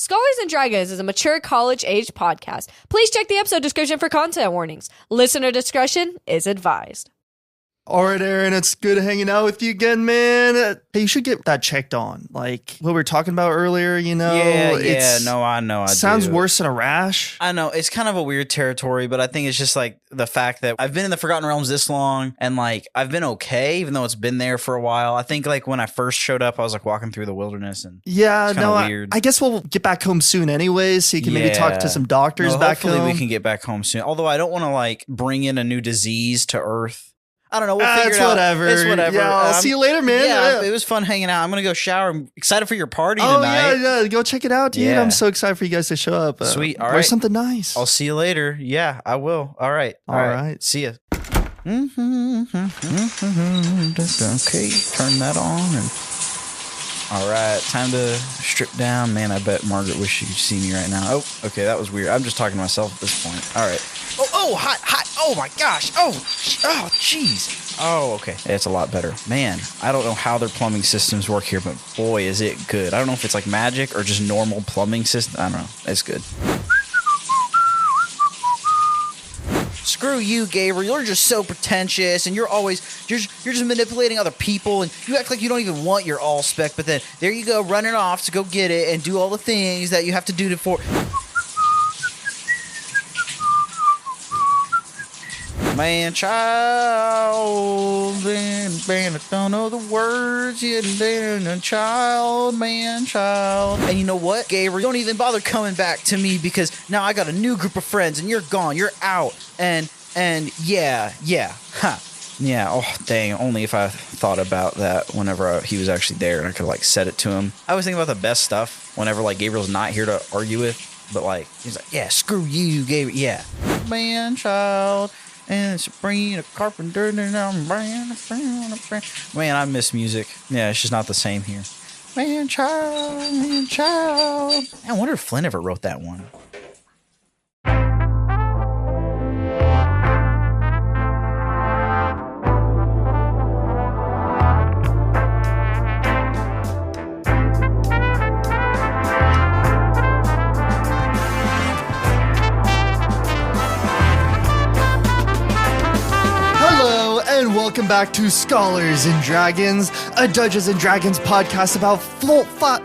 Scholars and Dragons is a mature college-aged podcast. Please check the episode description for content warnings. Listener discretion is advised. All right, Aaron, it's good hanging out with you again, man. Hey, you should get that checked on. Like what we were talking about earlier, you know? I know. Sounds worse than a rash. I know. It's kind of a weird territory, but I think it's just like the fact that I've been in the Forgotten Realms this long and like I've been okay, even though it's been there for a while. I think like when I first showed up, I was like walking through the wilderness and weird. I guess we'll get back home soon anyways, so you can maybe talk to some doctors back home. Hopefully we can get back home soon. Although I don't want to like bring in a new disease to Earth. I don't know. We'll figure it out. It's whatever. Yeah, I'll see you later, man. Yeah, it was fun hanging out. I'm going to go shower. I'm excited for your party tonight. Yeah. Go check it out, dude. Yeah. I'm so excited for you guys to show up. Sweet. All right. Wear something nice. I'll see you later. Yeah, I will. All right. All right. See ya. Okay. Turn that on. All right. Time to strip down. Man, I bet Margaret wish she could see me right now. Oh, okay. That was weird. I'm just talking to myself at this point. All right. Oh, hot. Oh, my gosh. Oh, jeez. Oh, okay. It's a lot better. Man, I don't know how their plumbing systems work here, but boy, is it good. I don't know if it's like magic or just normal plumbing system. I don't know. It's good. Screw you, Gabriel. You're just so pretentious, and you're just manipulating other people, and you act like you don't even want your all-spec, but then there you go, running off to go get it and do all the things that you have to do for... Man, child, man, I don't know the words yet, child, man, child. And you know what, Gabriel, don't even bother coming back to me because now I got a new group of friends and you're gone, you're out, and yeah, ha. Yeah, oh, dang, only if I thought about that whenever he was actually there and I could, like, said it to him. I was thinking about the best stuff whenever, like, Gabriel's not here to argue with, but, like, he's like, yeah, screw you, Gabriel, yeah. Man, child. And Sabrina Carpenter, man, I miss music. Yeah, it's just not the same here. Man, child. I wonder if Flynn ever wrote that one. Welcome back to Scholars and Dragons, a Dungeons and Dragons podcast about fly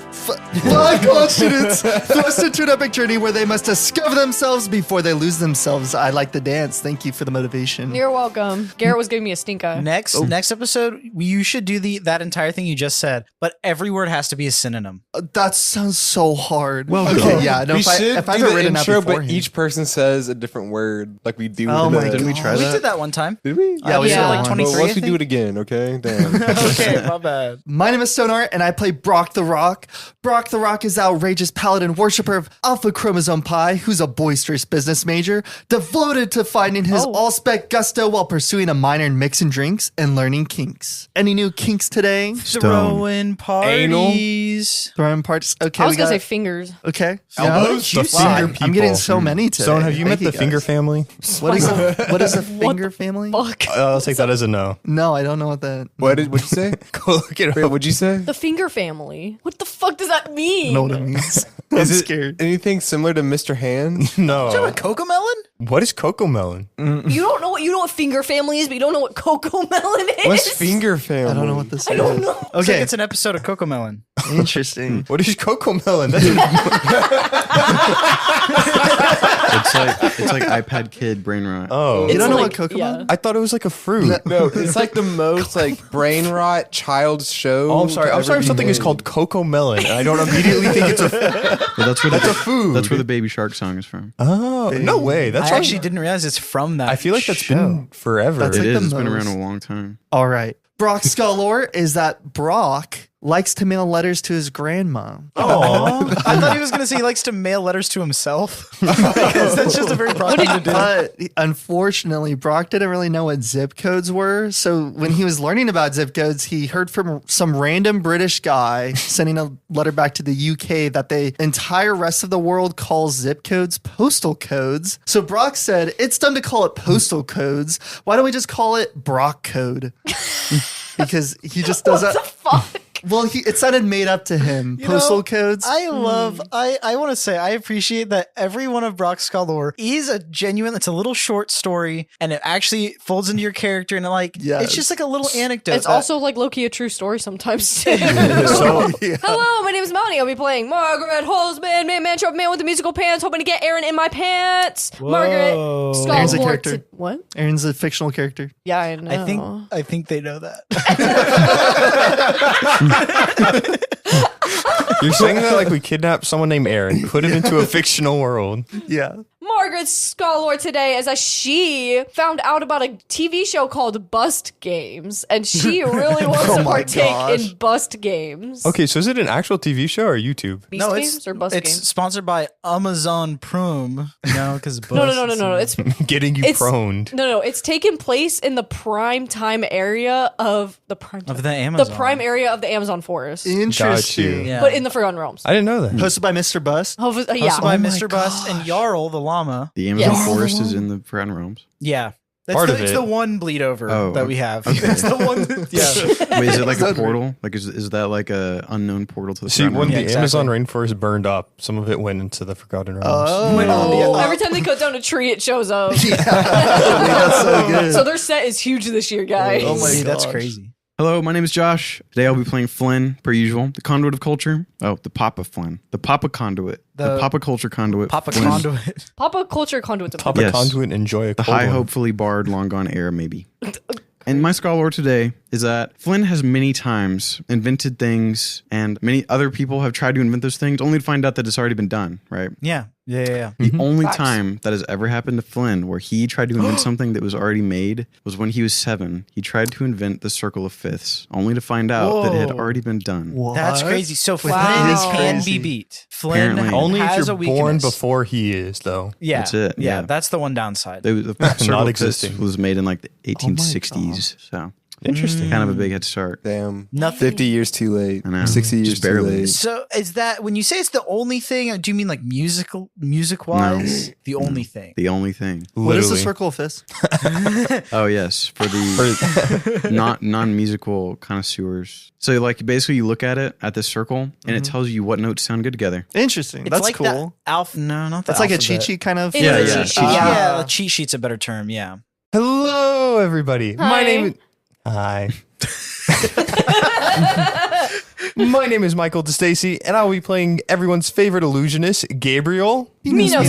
students thrust into an epic journey where they must discover themselves before they lose themselves. I like the dance. Thank you for the motivation. You're welcome. Garrett was giving me a stinker. Next episode, you should do that entire thing you just said, but every word has to be a synonym. That sounds so hard. Well, okay, yeah. No, if I haven't written intro, that beforehand. but each person says a different word, like we do. Oh my God. Didn't we try that? We did that one time. Did we? Yeah, we did like 23. Well, once we do it again, okay? Damn. Okay, my bad. My name is Stoneheart, and I play Brock the Rock. Brock the Rock is the outrageous paladin worshiper of Alpha Chromosome Pi, who's a boisterous business major, devoted to finding his all-spec gusto while pursuing a minor in mixing drinks and learning kinks. Any new kinks today? Throwing parties. Throwing parties. Okay, I was going to say fingers. Okay. Elbows? Yeah. The finger people. I'm getting so many today. Stone, have you met Thank the finger family? What is a finger family? Fuck. I'll take that as a no. No, I don't know what that. What'd you say? Go look it up. Wait, what'd you say? The finger family. What the fuck does that mean? I know what it means. I'm scared. Anything similar to Mr. Hands? No. You talking about Cocomelon? What is Cocomelon? You don't know what finger family is, but you don't know what Cocomelon is. What's finger family? I don't know what this is. I don't know. It's like Okay, it's an episode of Cocomelon. interesting. What is Cocomelon? It's like iPad Kid brain rot. Oh. You don't know like- what Cocomelon? yeah. I thought it was like a fruit. No, it's like the most like brain rot child's show. Oh, I'm sorry. I'm sorry if something is called Cocomelon, and I don't immediately think it's a But that's where a food. That's where the Baby Shark song is from. Oh, no way. That's I actually didn't realize it's from that. I feel like that's show. been forever. That's It like is. the It's been most- around a long time. All right. Brock's skull lore is that Brock likes to mail letters to his grandma. Oh, I thought he was going to say he likes to mail letters to himself. Because that's just a very broad thing to do. But unfortunately, Brock didn't really know what zip codes were. So when he was learning about zip codes, he heard from some random British guy sending a letter back to the UK that the entire rest of the world calls zip codes postal codes. So Brock said, it's dumb to call it postal codes. Why don't we just call it Brock code? Because he just does What that. the fuck? Well, it sounded made up to him. You Postal know, codes. I love, I want to say, I appreciate that every one of Brock's Scholar is a genuine, it's a little short story and it actually folds into your character and it's just like a little anecdote. It's also like low-key a true story sometimes too. Hello, my name is Melanie. I'll be playing Margaret, Hollsman, man with the musical pants, hoping to get Aaron in my pants. Whoa. Margaret, Aaron's a Scholar. character. What? Aaron's a fictional character. Yeah, I know. I think they know that. You're saying that like we kidnapped someone named Aaron, put him into a fictional world. Yeah. Margaret's Scholar today is that she found out about a TV show called Bust Games, and she really wants to partake in Bust Games. Okay, so is it an actual TV show or YouTube? Beast Games or Bust it's Games? sponsored by Amazon Prime, because No. It's Getting you proned. No, it's taken place in the prime time area of the Amazon. The prime area of the Amazon forest, Interesting. Yeah. but in the Forgotten Realms. I didn't know that. Hosted by Mr. Bust. Hosted by Oh my Mr. Bust and Jarl the llama. The Amazon Yes. forest is in the Forgotten Realms. Yeah. Part of It's it. the one bleed over that we have. Okay. It's the one. Yeah. Wait, is it like a portal? Like, is that like a unknown portal to the See, Forgotten when Realms? the Amazon rainforest burned up, some of it went into the Forgotten Realms. Oh, every time they cut down a tree, it shows up. That's so good. So their set is huge this year, guys. Oh my That's gosh. crazy. Hello, my name is Josh. Today I'll be playing Flynn, per usual, the conduit of culture. Oh, the Papa Flynn. The Papa conduit. The Papa culture conduit. Papa Flynn. conduit. Papa culture conduit. Papa Yes. conduit, enjoy a The cold high, one. hopefully barred, long gone era, maybe. And my scholar today is that Flynn has many times invented things, and many other people have tried to invent those things, only to find out that it's already been done, right? Yeah. The only time that has ever happened to Flynn where he tried to invent something that was already made was when he was 7. He tried to invent the circle of fifths, only to find out that it had already been done. What? That's crazy. So Flynn That is can crazy. be beat. Flynn Apparently. Only if has you're a weakness. born before he is, though. Yeah. That's it, Yeah, yeah. that's the one downside. The circle of fifths existing. was made in like the 1860s, so Interesting. kind of a big head start. Damn. Nothing. 50 years too late. I know. 60 years Just barely. too late. So is that when you say it's the only thing? Do you mean like music wise? The only thing. The only thing. What is the Literally. circle of fists? Oh yes, for the non-musical connoisseurs. So like basically you look at this circle and it tells you what notes sound good together. Interesting. It's That's like cool. that no, not the That's like a alphabet. cheat sheet kind of. It Yeah, is yeah. a cheat sheet. Yeah, a cheat sheet's a better term. Yeah. Hello, everybody. Hi. My name is... Hi. My name is Michael DiStasi, and I'll be playing everyone's favorite illusionist, Gabriel. Minos.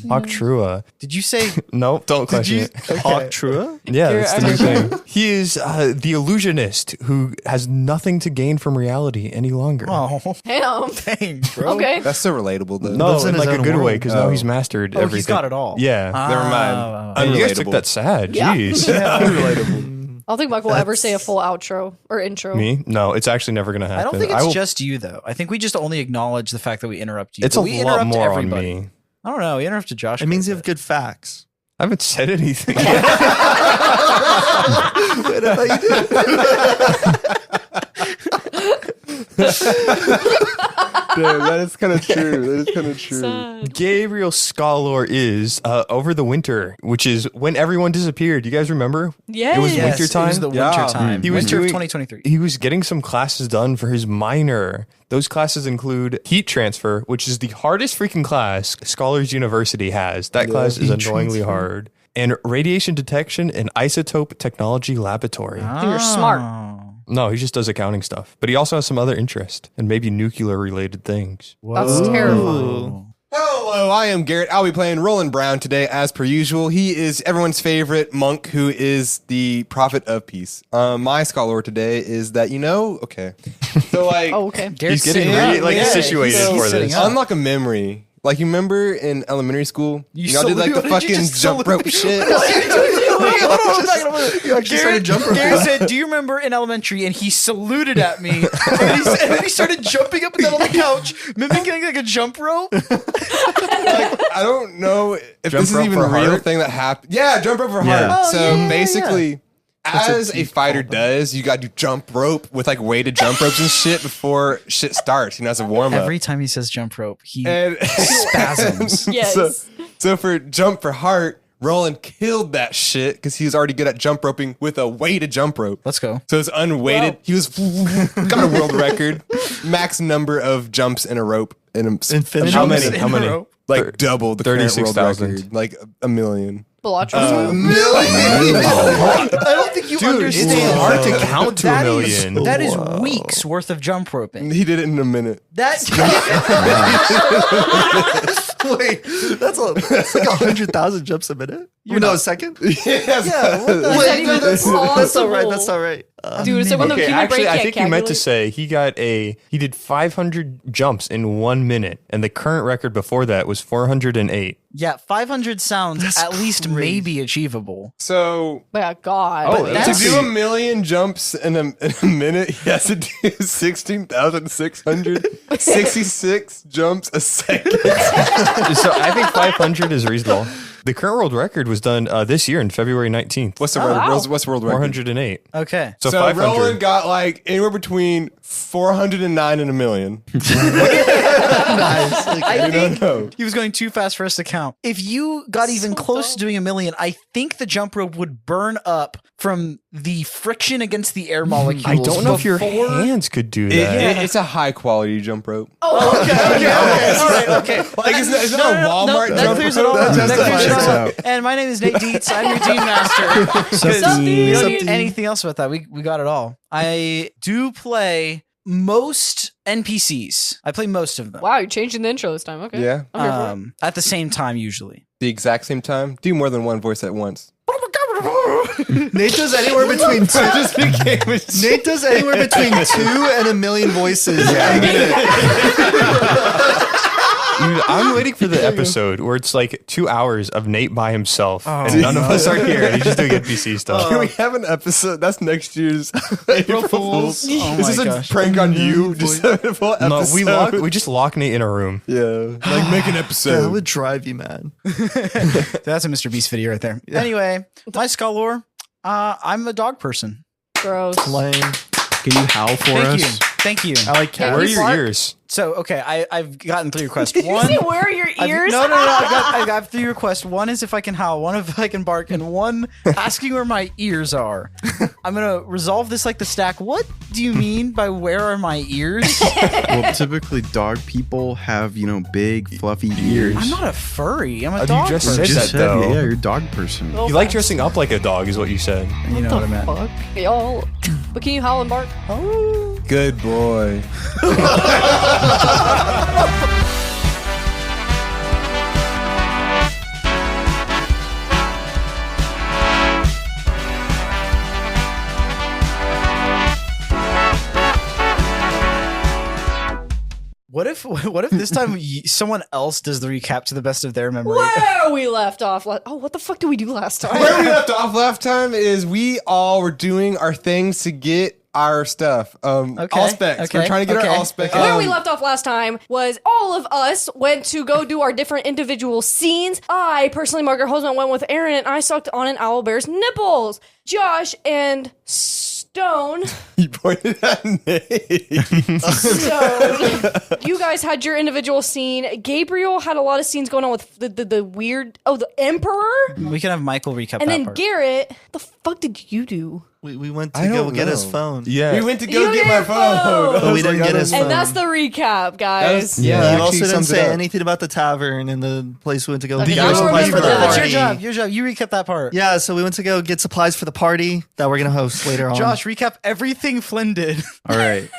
Hawktrua. Did you say? Nope, don't question it. Hawktrua? Yeah, Here, that's the new thing. He is the illusionist who has nothing to gain from reality any longer. Oh, Damn. dang, bro. Okay. That's so relatable, though. No, lives in in his like a own good way, world. because now he's mastered Oh, everything. he's got it all. Yeah. Never mind. And you guys took Unrelatable. that sad. Yeah. Jeez. Unrelatable. I don't think Mike will ever say a full outro or intro. Me? No, it's actually never going to happen. I don't think it's will- just you though. I think we just only acknowledge the fact that we interrupt you. It's But a we lot interrupt more everybody. on me. I don't know. We interrupted Josh. It means you quite have good facts. I haven't said anything. Damn, that is kind of true. That is kind of true. Sad. Gabriel Scholar is over the winter, which is when everyone disappeared. You guys remember? Yes. It was Yes, winter time. It was the Yeah. winter time. He was winter of doing- 2023. He was getting some classes done for his minor. Those classes include heat transfer, which is the hardest freaking class Scholars University has. That class is heat annoyingly transfer. hard. And radiation detection and isotope technology laboratory. You're smart. No, he just does accounting stuff. But he also has some other interest and maybe nuclear related things. That's terrifying. Hello, I am Garrett. I'll be playing Roland Brown today, as per usual. He is everyone's favorite monk who is the prophet of peace. My scholar today is that, okay. So, like, Oh, okay. Garrett's He's getting sitting really, up. like, Yeah, situated he's for sitting this. up. unlock a memory. Like, you remember in elementary school? Y'all did, like, the What did you fucking just jump rope shit? You actually started jumping. Garrett said, "Do you remember in elementary?" And he saluted at me, and then he started jumping up and down on the couch, mimicking like a jump rope. Like, I don't know if Jump this is rope even for a real heart? thing that happened. Yeah, jump rope for Yeah. heart. Oh, So basically, as a fighter does, you got to jump rope with like weighted jump ropes and shit before shit starts. As a warm up. Every time he says jump rope, he And spasms. Yes. So for jump for heart, Roland killed that shit because he was already good at jump roping with a weighted jump rope. Let's go. So it's unweighted. He was got a world record, max number of jumps in a rope in Infinity. How many? Like double the current world 36,000. record, like a million. Bellagio. I don't think you understand. It's hard to count to a million. That is weeks worth of jump roping. He did it in a minute. That's Wait, that's like 100,000 jumps a minute. A second. yeah. What the Is that even possible? That's all right. That's all right. Dude, so when the Okay, human brain actually, I can't think you meant to calculate- say he did 500 jumps in 1 minute, and the current record before that was 408. Yeah, 500 sounds at least maybe achievable. So My God. Oh, to that's do a million jumps in a minute, he has to do 16,666 jumps a second. So I think 500 is reasonable. The current world record was done this year in February 19th. What's the wow. what's the world record? 408. Okay. So So 500. Roland got like anywhere between 409 and a million. I think know. he was going too fast for us to count. If you got even close to doing a million, I think the jump rope would burn up from the friction against the air molecules. I don't know if your before- hands could do that. It's a high quality jump rope. Okay. All right. Okay. Like it's not a Walmart that jump clears it rope. all up. That That clears it checks all out. up. And my name is Nate Dietz. I'm your Dean Master. 'Cause we don't need anything else about that. We got it all. I do play most NPCs. I play most of them. Wow, you're changing the intro this time. Okay. Yeah. I'm here for it. At the same time, usually. The exact same time. Do more than one voice at once. Nate does anywhere between two. Nate does anywhere between 2 and a million voices. Dude, I'm waiting for the episode where it's like 2 hours of Nate by himself, and none of us are here, and he's just doing NPC stuff. Can we have an episode? That's next year's April Fools. Oh Is this my a gosh. prank on you? Just a full No, episode. we just lock Nate in a room. Yeah. Like make an That episode. would drive you mad. That's a Mr. Beast video right there. Anyway, my scholar, I'm a dog person. Gross. Lame. Can you howl for us? Thank you. I like Yeah, Where are you your bark? ears? So, okay, I've gotten 3 requests. Did you One, say where are your ears? No. I got 3 requests. One is if I can howl, one if I can bark, and one asking where my ears are. I'm gonna resolve this like the stack. What do you mean by where are my ears? Well, typically dog people have, big fluffy ears. I'm not a furry. I'm a You dog just person. said Just that, said, though. yeah, you're a dog person. Oh, You like facts. dressing up like a dog, is what you said. You know what I meant. Fuck y'all. But can you howl and bark? Good boy. What if this time someone else does the recap to the best of their memory? Where we left off. Oh, what the fuck did we do last time? Where we left off last time is we all were doing our things to get our stuff. All specs. We're trying to get our all specs. Where we left off last time was all of us went to go do our different individual scenes. I personally, Margaret Hollsman, went with Aaron and I sucked on an owlbear's nipples. Josh and Stone. You pointed at Nate. Stone. You guys had your individual scene. Gabriel had a lot of scenes going on with the weird. Oh, the Emperor. We can have Michael recap And that then part. Garrett. The fuck did you do? We went I to go don't get his know. phone. Yeah. We went to You go get my didn't know. phone. But we didn't get his phone. And that's the recap, guys. Yeah, That you actually also didn't sums it say up. anything about the tavern and the place we went to go. Okay, get I supplies remember for the that. That's party. your job. You recap that part. Yeah, so we went to go get supplies for the party that we're gonna host later on. Josh, recap everything Flynn did. All right.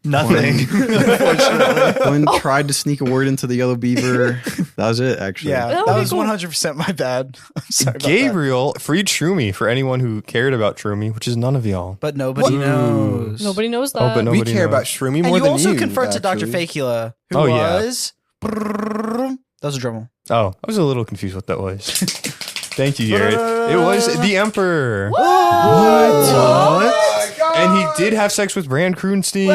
Nothing. Flynn tried to sneak a word into the yellow beaver. That was it, actually. Yeah, That that, would be was cool. 100% my bad. I'm sorry about that. Gabriel freed Shroomy for anyone who cared about Shroomy, which is none of y'all. But nobody knows. Nobody knows that. Oh, but We nobody care knows. about Shroomy And more you than also you. confronted Dr. actually. Facula, who Oh, yeah. was... That was a drum roll. Oh, I was a little confused what that was. Thank you, Garrett. It was the Emperor. And he did have sex with Rand Kroonstein.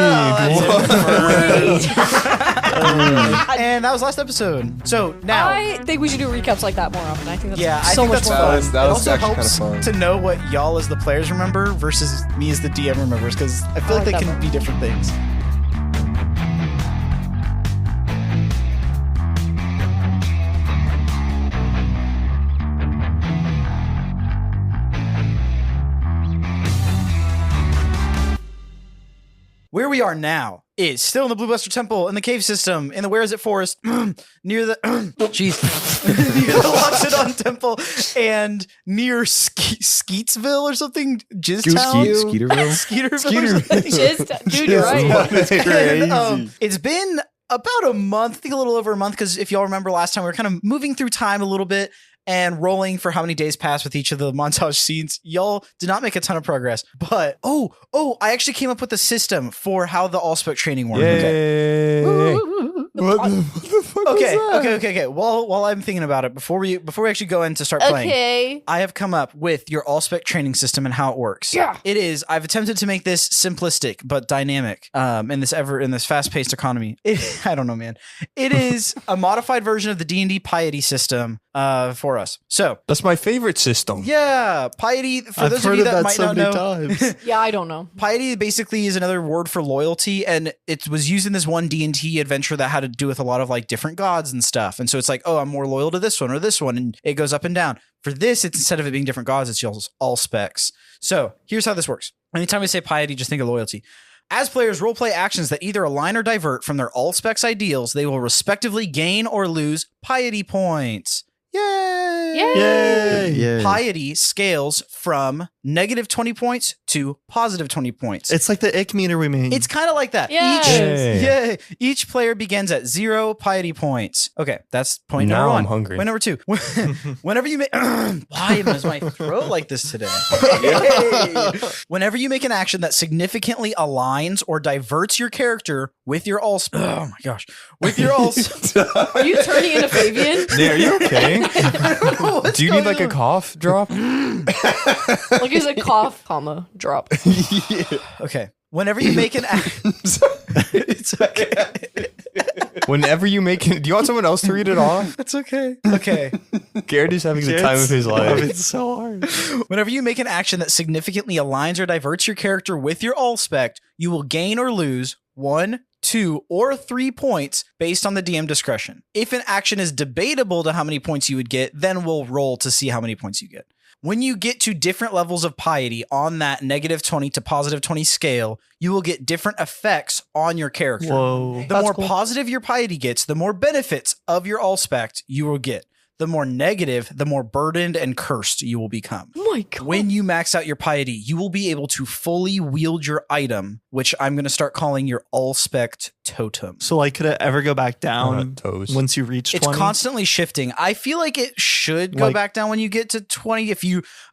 And that was last episode. So now... I think we should do recaps like that more often. I think that's yeah, I so think much that's more fun. fun. That was it also actually helps kinda fun. to know what y'all as the players remember versus me as the DM remembers, because I feel I like they like that can one. be different things. where we are now is still in the Blue Buster Temple, in the cave system, in the Where Is It Forest, near the jeez, near the Loxodon Temple, and near Skeetsville or something, Jizztown, Skeeterville. Dude, you're right. And, it's been about a month, I think a little over a month, because if y'all remember last time, we were kind of moving through time a little bit and rolling for how many days passed with each of the montage scenes. Y'all did not make a ton of progress, but I actually came up with a system for how the Allspec training works. Yay. What the fuck was that? Okay. While I'm thinking about it, before we actually go in to start playing, Okay. I have come up with your Allspec training system and how it works. Yeah. It is. I've attempted to make this simplistic but dynamic. In this fast-paced economy. I don't know, man. It is a modified version of the D&D piety system for us. So That's my favorite system. yeah, piety. For I've those heard of you of that that might so not many know, times. Yeah, I don't know. piety basically is another word for loyalty, and it was used in this one D&T adventure that had to do with a lot of like different gods and stuff. And so it's like, oh, I'm more loyal to this one or this one, and it goes up and down. For this, it's instead of it being different gods, it's just all specs. So here's how this works. Anytime we say piety, just think of loyalty. As players roleplay actions that either align or divert from their all specs ideals, they will respectively gain or lose piety points. Yay! Yay! Yay. Piety scales from negative 20 points to positive 20 points. It's like the ick meter we made. It's kind of like that. Yes. Each player begins at 0 piety points. Okay, that's point Now number one. I'm hungry. Point number two. Whenever you make why is my throat like this today? Whenever you make an action that significantly aligns or diverts your character with your all oh my gosh. With your all Are you turning into Fabian? Yeah, are you okay? What's Do you need going like a on? cough drop? Like he's a cough, comma, drop. Okay. Whenever you make an action it's okay. Whenever you make it, do you want someone else to read it off? It's okay. Okay. Garrett is having the time of his life. It's so hard. Whenever you make an action that significantly aligns or diverts your character with your allspec, you will gain or lose 1, 2, or 3 points based on the DM discretion. If an action is debatable to how many points you would get, then we'll roll to see how many points you get. When you get to different levels of piety on that negative 20 to positive 20 scale, you will get different effects on your character. Whoa. The more positive your piety gets, the more benefits of your allspec you will get. The more negative, the more burdened and cursed you will become. Oh my god. When you max out your piety, you will be able to fully wield your item, which I'm going to start calling your allspec totem. So, like, could it ever go back down toes. once you reach 20? It's constantly shifting. I feel like it should go Like- back down when you get to 20.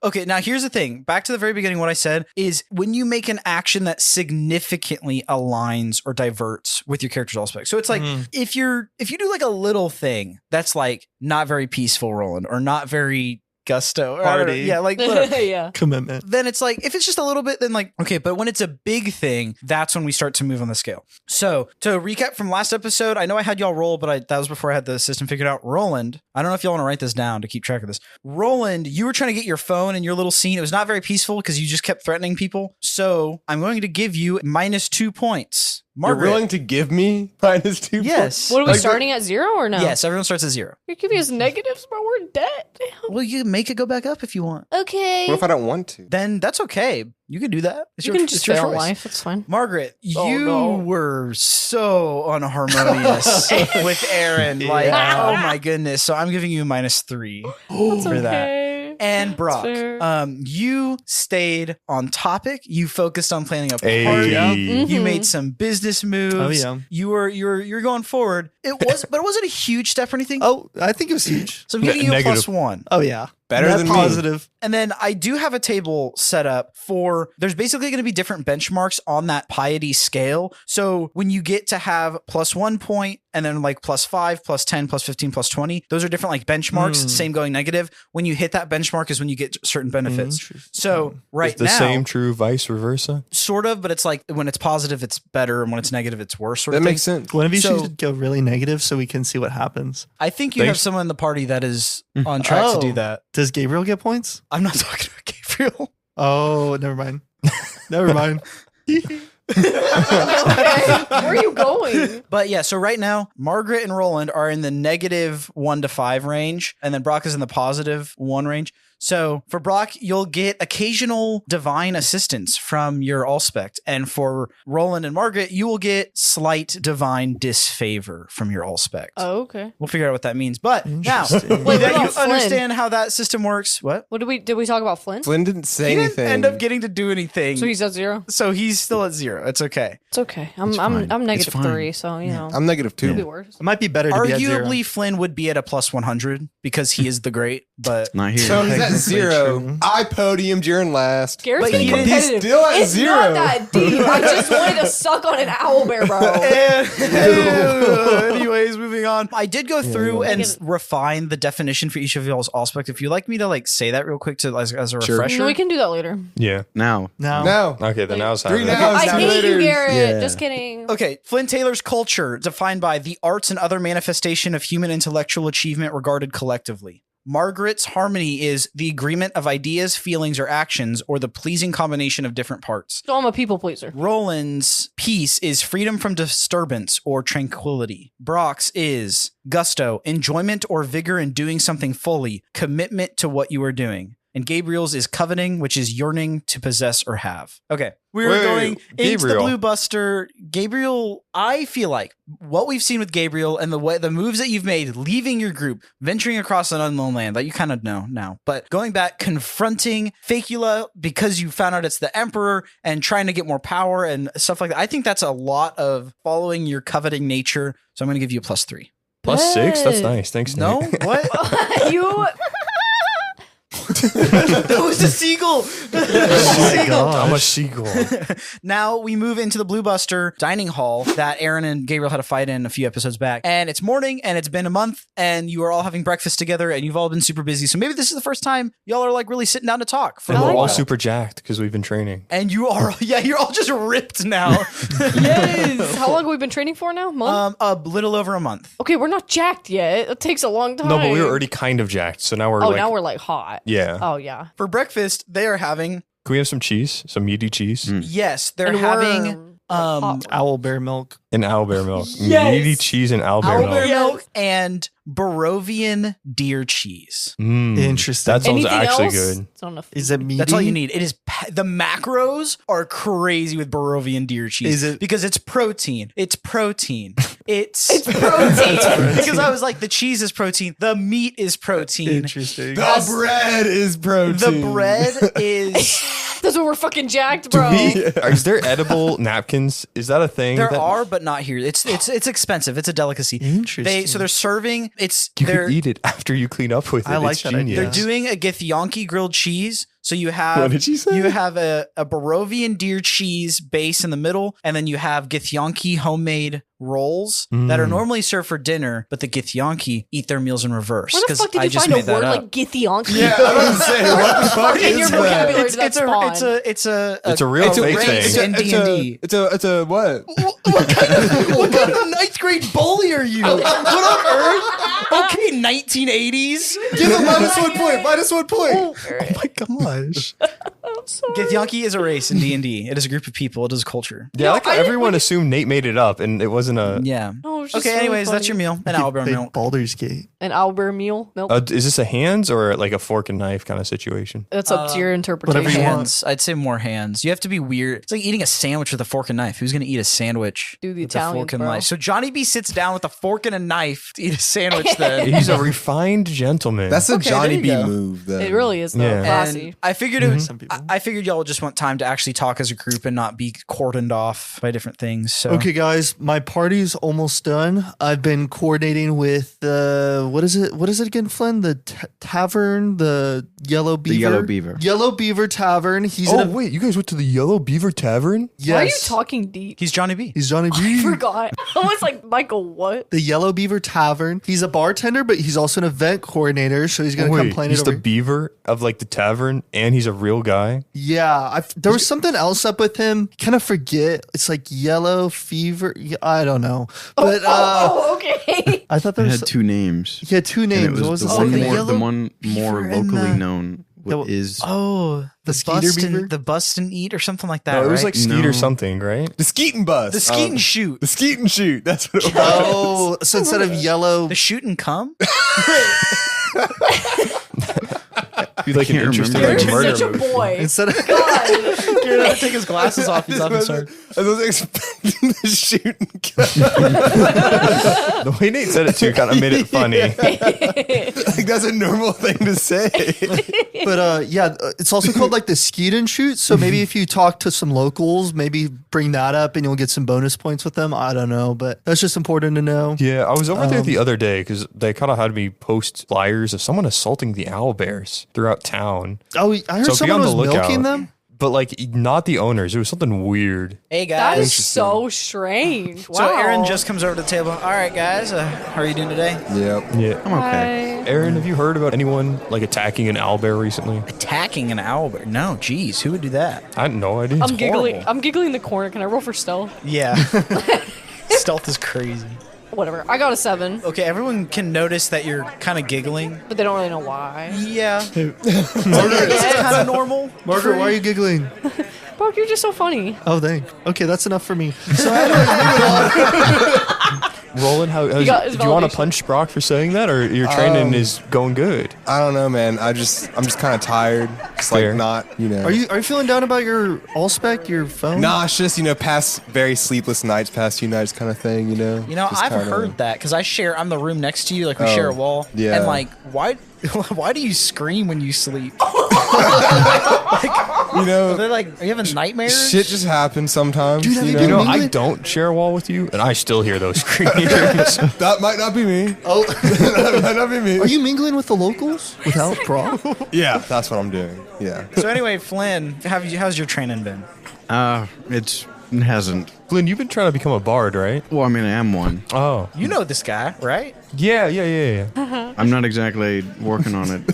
Okay, now here's the thing. Back to the very beginning, what I said is when you make an action that significantly aligns or diverts with your character's allspec. So it's like if you do like a little thing that's like not very peaceful, Roland, or not very gusto, or I don't know, Party. yeah, like whatever. Yeah. Commitment. Then it's like, if it's just a little bit, then like, okay, but when it's a big thing, that's when we start to move on the scale. So to recap from last episode, I know I had y'all roll, but that was before I had the system figured out. Roland, I don't know if y'all want to write this down to keep track of this. Roland, you were trying to get your phone in your little scene. It was not very peaceful because you just kept threatening people. So I'm going to give you -2 points. Margaret. You're willing to give me -2 Yes. What are we Like, starting at 0 or no? Yes, everyone starts at 0. You're giving us negatives, but we're dead. Well, you can make it go back up if you want. Okay. What if I don't want to? Then that's okay. You can do that. It's you your, can it's just your fail choice. life. That's fine. Margaret, Oh, you no. were so unharmonious with Aaron. Like, Yeah. oh my goodness. So I'm giving you -3 for that. Okay. And Brock, fair. you stayed on topic. You focused on planning a party. Hey. You Mhm. made some business moves. Oh, yeah. You're going forward. It was, but it wasn't a huge step or anything. Oh, I think it was huge. So I'm giving you a Negative. +1. Oh, yeah. Better Net than me. positive. And then I do have a table set up for, there's basically going to be different benchmarks on that piety scale. So when you get to have +1 point and then like +5, +10, +15, +20, those are different like benchmarks, same going negative. When you hit that benchmark is when you get certain benefits. So right Is the now, same true vice versa? sort of, but it's like when it's positive, it's better. And when it's negative, it's worse. Sort That of makes thing. sense. One of you So- should go really negative so we can see what happens. I think you have Thanks. someone in the party that is on track to do Oh. that. Does Gabriel get points? I'm not talking about Gabriel. Oh, never mind. Never mind. Okay. Where are you going? But yeah, so right now, Margaret and Roland are in the -1 to 5 range, and then Brock is in the +1 range. So for Brock, you'll get occasional divine assistance from your Allspect. And for Roland and Margaret, you will get slight divine disfavor from your Allspect. Oh, okay. We'll figure out what that means. But now Interesting. Wait, that what you about Flynn? understand how that system works. What? What did we talk about Flynn? Flynn didn't say He didn't anything. end up getting to do anything. So he's at 0. So he's still at 0. It's okay. It's okay. I'm fine. I'm It's negative fine. 3, so you know. I'm negative Could be 2. worse. It might be better to be at 0. Arguably, Flynn would be at a plus 100 because he is the great, but Not here. So he's at Technically 0. true. I podiumed. You're in last. Garrett's But getting he didn't- he's competitive. still at it's 0. not that deep. I just wanted to suck on an owlbear, bro. anyways, moving on. I did go through and Negative. refine the definition for each of y'all's Allspect. If you'd like me to like say that real quick to as a Sure. refresher. We can do that later. Yeah. Now. Now. No. Okay, then now's Three time. now. I now hate you, later. Garrett. Yeah. Just kidding. Okay, Flynn Taylor's culture, defined by the arts and other manifestation of human intellectual achievement regarded collectively. Margaret's harmony is the agreement of ideas, feelings, or actions, or the pleasing combination of different parts. So I'm a people pleaser. Roland's peace is freedom from disturbance or tranquility. Brock's is gusto, enjoyment or vigor in doing something fully, commitment to what you are doing. And Gabriel's is coveting, which is yearning to possess or have. Okay. We're Wait, going into the Gabriel. Blue Buster. Gabriel, I feel like what we've seen with Gabriel and the moves that you've made, leaving your group, venturing across an unknown land that you kind of know now, but going back, confronting Facula because you found out it's the Emperor and trying to get more power and stuff like that. I think that's a lot of following your coveting nature. So I'm going to give you a +3. +6? That's Bet. nice. Thanks, No? Nate. What? You. That was a seagull. I'm a seagull. Now we move into the Blue Buster dining hall that Aaron and Gabriel had a fight in a few episodes back. And it's morning and it's been a month and you are all having breakfast together and you've all been super busy. So maybe this is the first time y'all are like really sitting down to talk for And a we're little all while. super jacked because we've been training. And you are, yeah, you're all just ripped now. Yes. How long have we been training for now? Month? A little over a month. Okay, we're not jacked yet. It takes a long time. No, but we were already kind of jacked. So now we're Oh, like, now we're like hot. yeah. Oh yeah. For breakfast, they are having, Can we have some cheese? Some meaty cheese? yes, they're And having worm. Like hot worm. Owlbear milk. And owlbear milk. Yes. Meaty cheese and owlbear owlbear milk. milk and Barovian deer cheese. Interesting. That sounds Anything actually else? good. It's not enough. Is it meaty? That's all you need. It is the macros are crazy with Barovian deer cheese. Is it- because it's protein? It's protein. It's protein. because I was like, the cheese is protein. The meat is protein. Interesting. The bread is protein. The bread is. That's why we're fucking jacked, bro. Is there edible napkins? Is that a thing? There that are, but not here. It's expensive. It's a delicacy. Interesting. So they're serving. You They're can eat it after you clean up with it. I like It's that genius. idea. they're doing a Githyanki grilled cheese. So you have What did she say? you have a Barovian deer cheese base in the middle, and then you have Githyanki homemade rolls that are normally served for dinner, but the Githyanki eat their meals in reverse. Where the 'cause fuck did I you just find a made that word up. like Githyanki? Yeah, I was going to say, what the fuck In your is that? vocabulary, It's that's a fine. it's a real fake race thing. in D&D. It's a what? What kind of ninth grade bully are you? What on earth? Okay, 1980s. Give him -1 point. -1 point. Oh my gosh. Githyanki is a race in D&D. It is a group of people. It is a culture. Yeah, I like how everyone assumed Nate made it up and it wasn't a. Yeah. Oh, it's just Okay, so anyways, that's funny. your meal. An Albert Big milk. Baldur's Gate. An owlbear meal? Nope. Is this a hands or like a fork and knife kind of situation? That's up to your interpretation. whatever you want. Hands. I'd say more hands. You have to be weird. It's like eating a sandwich with a fork and knife. Who's going to eat a sandwich Do the with a Italians, fork and bro. knife? So Johnny B sits down with a fork and a knife to eat a sandwich then. He's a refined gentleman. That's a Okay, Johnny there B you go. move, though. It really is, though. Yeah. Classy. And I figured it was, Some people. I figured y'all would just want time to actually talk as a group and not be cordoned off by different things. So Okay, guys, my party's almost done. I've been coordinating with the what is it? What is it again, Flynn? The tavern, the Yellow Beaver. Yellow Beaver. Yellow Beaver Tavern. He's in Oh a, wait, you guys went to the Yellow Beaver Tavern? yes. Why are you talking deep? he's Johnny B. He's Johnny I B. forgot. I was like, Michael, what? The Yellow Beaver Tavern. He's a bartender, but he's also an event coordinator, so he's gonna come Wait, play it he's over. the beaver of like the tavern, and he's a real guy. Yeah, there was something else up with him. Kind of forget. It's like Yellow Fever. I don't know, but Oh, okay. I thought It there was. had two names. He had two And it names. What was was the the one second more, name? the one more Beaver and locally the- known is Oh, The Skeeter bust Beaver? and, the bust and eat or something like that. No, it was right? like Skeet No. or something, right? The skeet and bust. the skeet and shoot. The skeet and shoot. That's what it was. Oh, so instead of yellow, The shoot and come. Be like an can't interesting remember. like, You're murder such a movie. boy. Instead of Garrett had to take his glasses off. He's off his heart. I was expecting to shoot and kill. The way Nate said it too kind of made it funny. Like that's a normal thing to say. But yeah, it's also called like the skeet and shoot. So maybe if you talk to some locals, maybe bring that up and you'll get some bonus points with them. I don't know, but that's just important to know. Yeah, I was over there the other day because they kind of had me post flyers of someone assaulting the owlbears throughout town. Oh, I heard So be someone on the was milking lookout. them. But like not the owners. It was something weird. Hey That guys. is so strange. Wow. So Aaron just comes over to the table. All right, guys. How are you doing today? Yep. Yeah. I'm okay. Hi. Aaron, have you heard about anyone like attacking an owlbear recently? Attacking an owlbear? No, geez, who would do that? I had no idea. I'm giggling. horrible. I'm giggling in the corner. Can I roll for stealth? Yeah. Stealth is crazy. Whatever. I got a 7, Okay, everyone can notice that you're kind of giggling. but they don't really know why. Yeah. It's kind of normal. Margaret, why are you giggling? Brock, you're just so funny. Oh, thanks. Okay, that's enough for me. Roland, do got his you want validation. to punch Brock for saying that, or your training is going good? I don't know, man. I'm just kind of tired. Just Fair. like not, Are you feeling down about your allspec, your phone? Nah, it's just past very sleepless nights, past 2 nights, kind of thing. You know, Just I've kinda- heard that because I'm the room next to you, like we Oh, share a wall. yeah. And like, why do you scream when you sleep? You know, They're like, are you having nightmares? shit just happens sometimes. Dude, have you know? been You know, mingling? I don't share a wall with you, and I still hear those screams. That might not be me. Oh, That might not be me. are you mingling with the locals without Brock? Yeah, that's what I'm doing. Yeah. So anyway, Flynn, how's your training been? It hasn't. Flynn, you've been trying to become a bard, right? Well, I mean, I am one. Oh, You know this guy, right? yeah. I'm not exactly working on it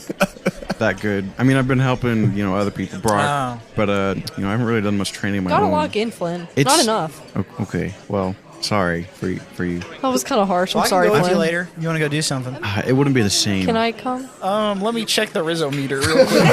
that good. I mean, I've been helping, other people, Brock, but I haven't really done much training of my Gotta own. lock in, Flynn. It's- Not enough. Okay, well, sorry for you. That was kind of harsh. I'm Well, I sorry, can go with you Flynn. later. You want to go do something? It wouldn't be the same. Can I come? Let me check the Rizzo meter real quick.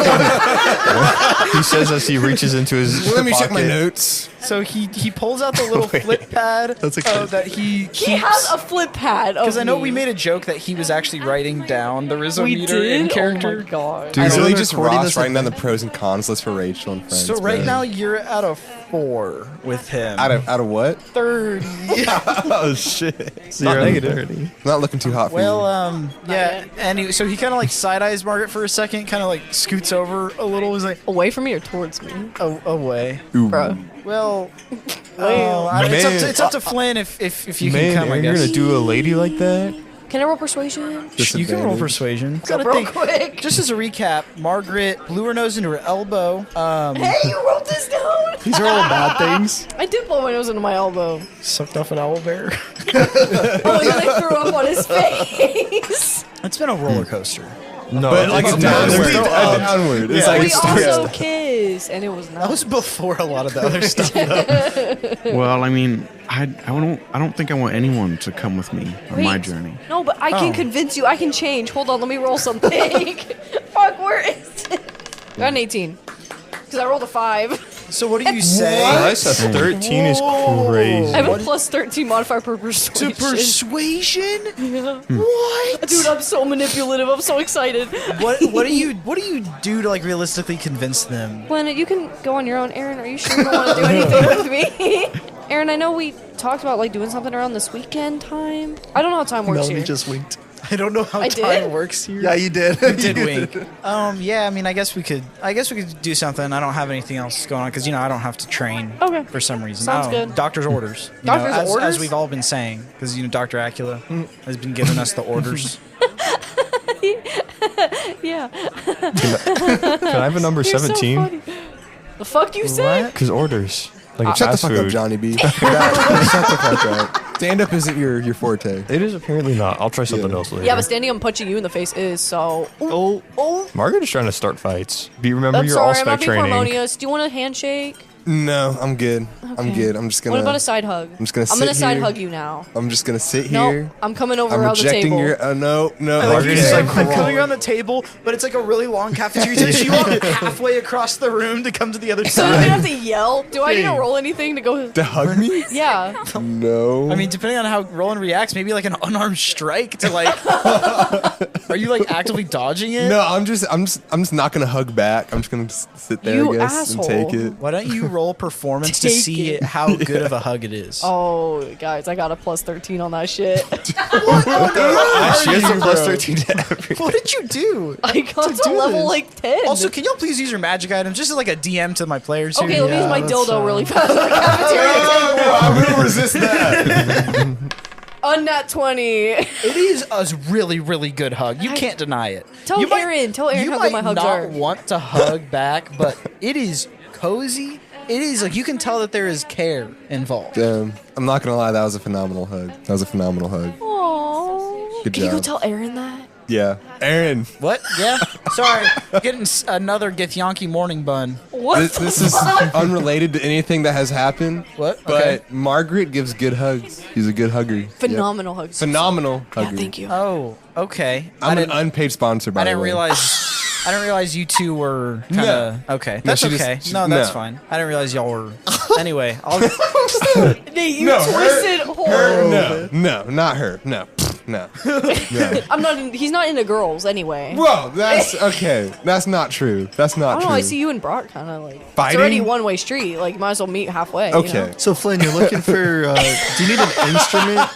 He says as he reaches into his Let me check my pocket. notes. So he pulls out the little flip pad that he keeps. He has a flip pad. Because I know we made a joke that he was actually writing down the Rizzo We meter in did. character. Oh my god. Dude, He's really we're just recording Ross this writing on- down the pros and cons list for Rachel and friends. So right bro. now you're at a 4 with him. out of what? 30. Oh shit! Zero Not to negative. 30. Not looking too hot for Well, you. yeah, and so he kind of like side eyes Margaret for a second, kind of like scoots over a little. He's like, Away from me or towards me? away. Bro. Well, Man. it's up to Flynn if you Man, can come. I Aaron, you're guess gonna do a lady like that? Can I roll persuasion? you can roll Disadvantage. persuasion. Gotta Gotta real quick. Just as a recap, Margaret blew her nose into her elbow. Hey, you wrote this down. These are all bad things. I did blow my nose into my elbow. Sucked off an owlbear. Oh, and then I threw up on his face. It's been a roller coaster. No, But like it's downward. Downward. It's like We it starts. also kissed, and it was That not. was before a lot of the other stuff. Well, I mean, I don't think I want anyone to come with me on my Wait. journey. No, but I can convince you. I can change. Hold on, let me roll something. Fuck, where is it? I got an 18. Because I rolled a 5. So what do you say? Nice, a 13 is crazy. I have a plus 13 modifier per persuasion. Persuasion? Yeah. What? Dude, I'm so manipulative. I'm so excited. What do you do to like realistically convince them? Glenn, you can go on your own. Aaron, are you sure you don't want to do anything with me? Aaron, I know we talked about like doing something around this weekend time. I don't know how time works Melanie here. just winked. I don't know how I time did? works here. Yeah, you did. You did wink. Yeah, I mean, I guess we could do something. I don't have anything else going on because I don't have to train. Okay. For some reason. Sounds I don't know. good. Doctor's orders. Doctor's as orders? we've all been saying, because Dr. Acula has been giving us the orders. Yeah. Can I have a number You're so 17? funny. The fuck you say? What? Because orders. Like Shut the fast fuck food. up, Johnny B. Shut the fuck up. Stand up isn't your forte. It is apparently not. I'll try something Yeah. else later. Yeah, but standing up and punching you in the face is so. Oh, Margaret is trying to start fights. Do you remember I'm your sorry. I'm all-spec not being training? harmonious. Do you want a handshake? No, I'm good. I'm good. I'm just gonna. What about a side hug? I'm just gonna. I'm gonna sit side here. hug you now. I'm just gonna sit No, here. I'm coming over I'm around the rejecting table. your. No. Like, Okay. it's like coming on the table, but it's like a really long cafeteria. So you walk halfway across the room to come to the other So I'm gonna side. have to yell. Do I need to roll anything to go? To hug me? Yeah. No. I mean, depending on how Roland reacts, maybe like an unarmed strike to like. Are you like actively dodging it? No, I'm just not gonna hug back. I'm just gonna sit there, You I guess, asshole. and take it. Why don't you roll performance to Take see it. how good of a hug it is? Oh, guys, I got a plus 13 on that shit. She has a plus bro? 13 to everything. What did you do? I got to do level this? like 10. Also, can y'all please use your magic items just as like a DM to my players here? okay, let me use my that's dildo fine. really fast. on the cafeteria I'm gonna resist that. table. Unnat 20. It is a really, really good hug. You can't deny it. Tell you Aaron how you good might my hugs not are. want to hug back, but it is cozy. It is like you can tell that there is care involved. I'm not gonna lie, that was a phenomenal hug. Aww. Good Can you go job. tell Aaron that? Yeah, Aaron. What? Yeah. Sorry, getting another Githyanki morning bun. What? This is unrelated to anything that has happened. What? But Okay. Margaret gives good hugs. She's a good hugger. Yep. Phenomenal hugs. Phenomenal Yeah, hugger. thank you. Oh, okay. I'm an unpaid sponsor, by I the didn't way. realize you two were kind of okay. That's she just- okay. she- no, that's no. fine. I didn't realize y'all were. Anyway, I'll. Nate, you twisted horror. No, not her. No. I'm not. He's not into girls anyway. Whoa, that's okay. That's not true. That's I not don't true. know. I see you and Brock kind of like. Fighting? It's already one-way street. Like, might as well meet halfway. Okay. You know? So Flynn, you're looking for? Do you need an instrument?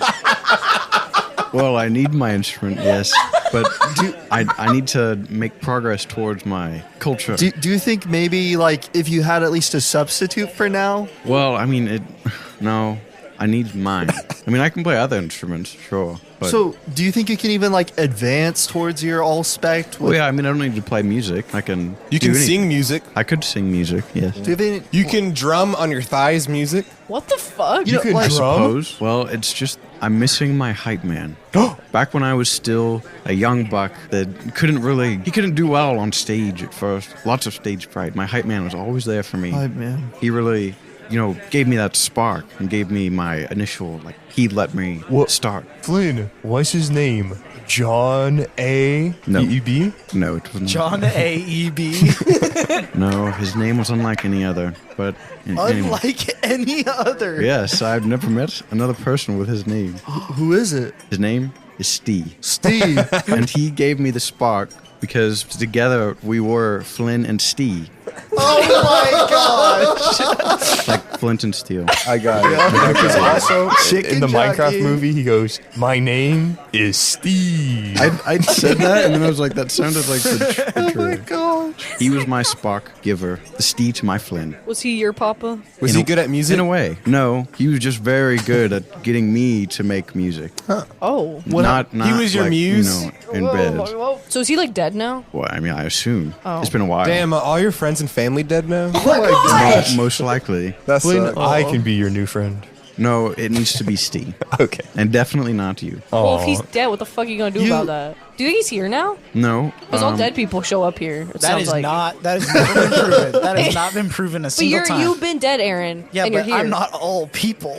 Well, I need my instrument, yes, but I need to make progress towards my culture. Do you think maybe like if you had at least a substitute for now? Well, I mean, no, I need mine. I mean, I can play other instruments, sure. But, So do you think you can even like advance towards your allspect? well, yeah, I mean, I don't need to play music. I can. You do can anything. sing music. I could sing music, yes. Do you have any? You can drum on your thighs music. What the fuck? You know, could like, drum? Suppose. Well, it's just I'm missing my hype man. Back when I was still a young buck that he couldn't do well on stage at first. Lots of stage fright. My hype man was always there for me. Hype man. He really, gave me that spark and gave me my initial he let me start. Flynn, what's his name? John A. No. E.B.? No, it wasn't. John AEB. No, his name was unlike any other. But anyway. Unlike any other. Yes, I've never met another person with his name. Who is it? His name is Steve. Steve. And he gave me the spark because together we were Flynn and Steve. Like Flint and Steel. I got it. Because also, Chicken in the jockey. Minecraft movie, he goes, "My name is Steve." I said that, and then I was like, that sounded like the Oh true. my god. He was my spark giver, the Steve to my Flynn. Was he your papa? Was In he a- good at music? In a way. No, he was just very good at getting me to make music. Oh. Not He was your like, muse? in bed. So is he like dead now? Well, I mean, I assume. Oh. It's been a while. Damn, are all your friends and family dead now? Most likely. That's Flynn, I can be your new friend. No, it needs to be Steve. Okay. And definitely not you. Well, if Aw. he's dead, what the fuck are you gonna do about that? Do you think he's here now? No. Because all dead people show up here. It That sounds is like. not. That has never been proven. That has not been proven a But single time. you've been dead, Aaron. yeah, and but you're here. I'm not all people.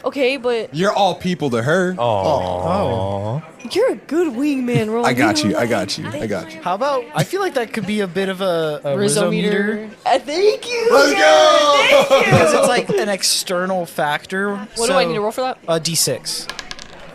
Okay, but You're all people to her. Aww. you're a good wingman, Roland. I got you. know I that? got you. I got you. How about? I feel like that could be a bit of a Rizzo-meter. Thank you. Let's go! Because it's like an external factor. What do I need to roll for that? A D6.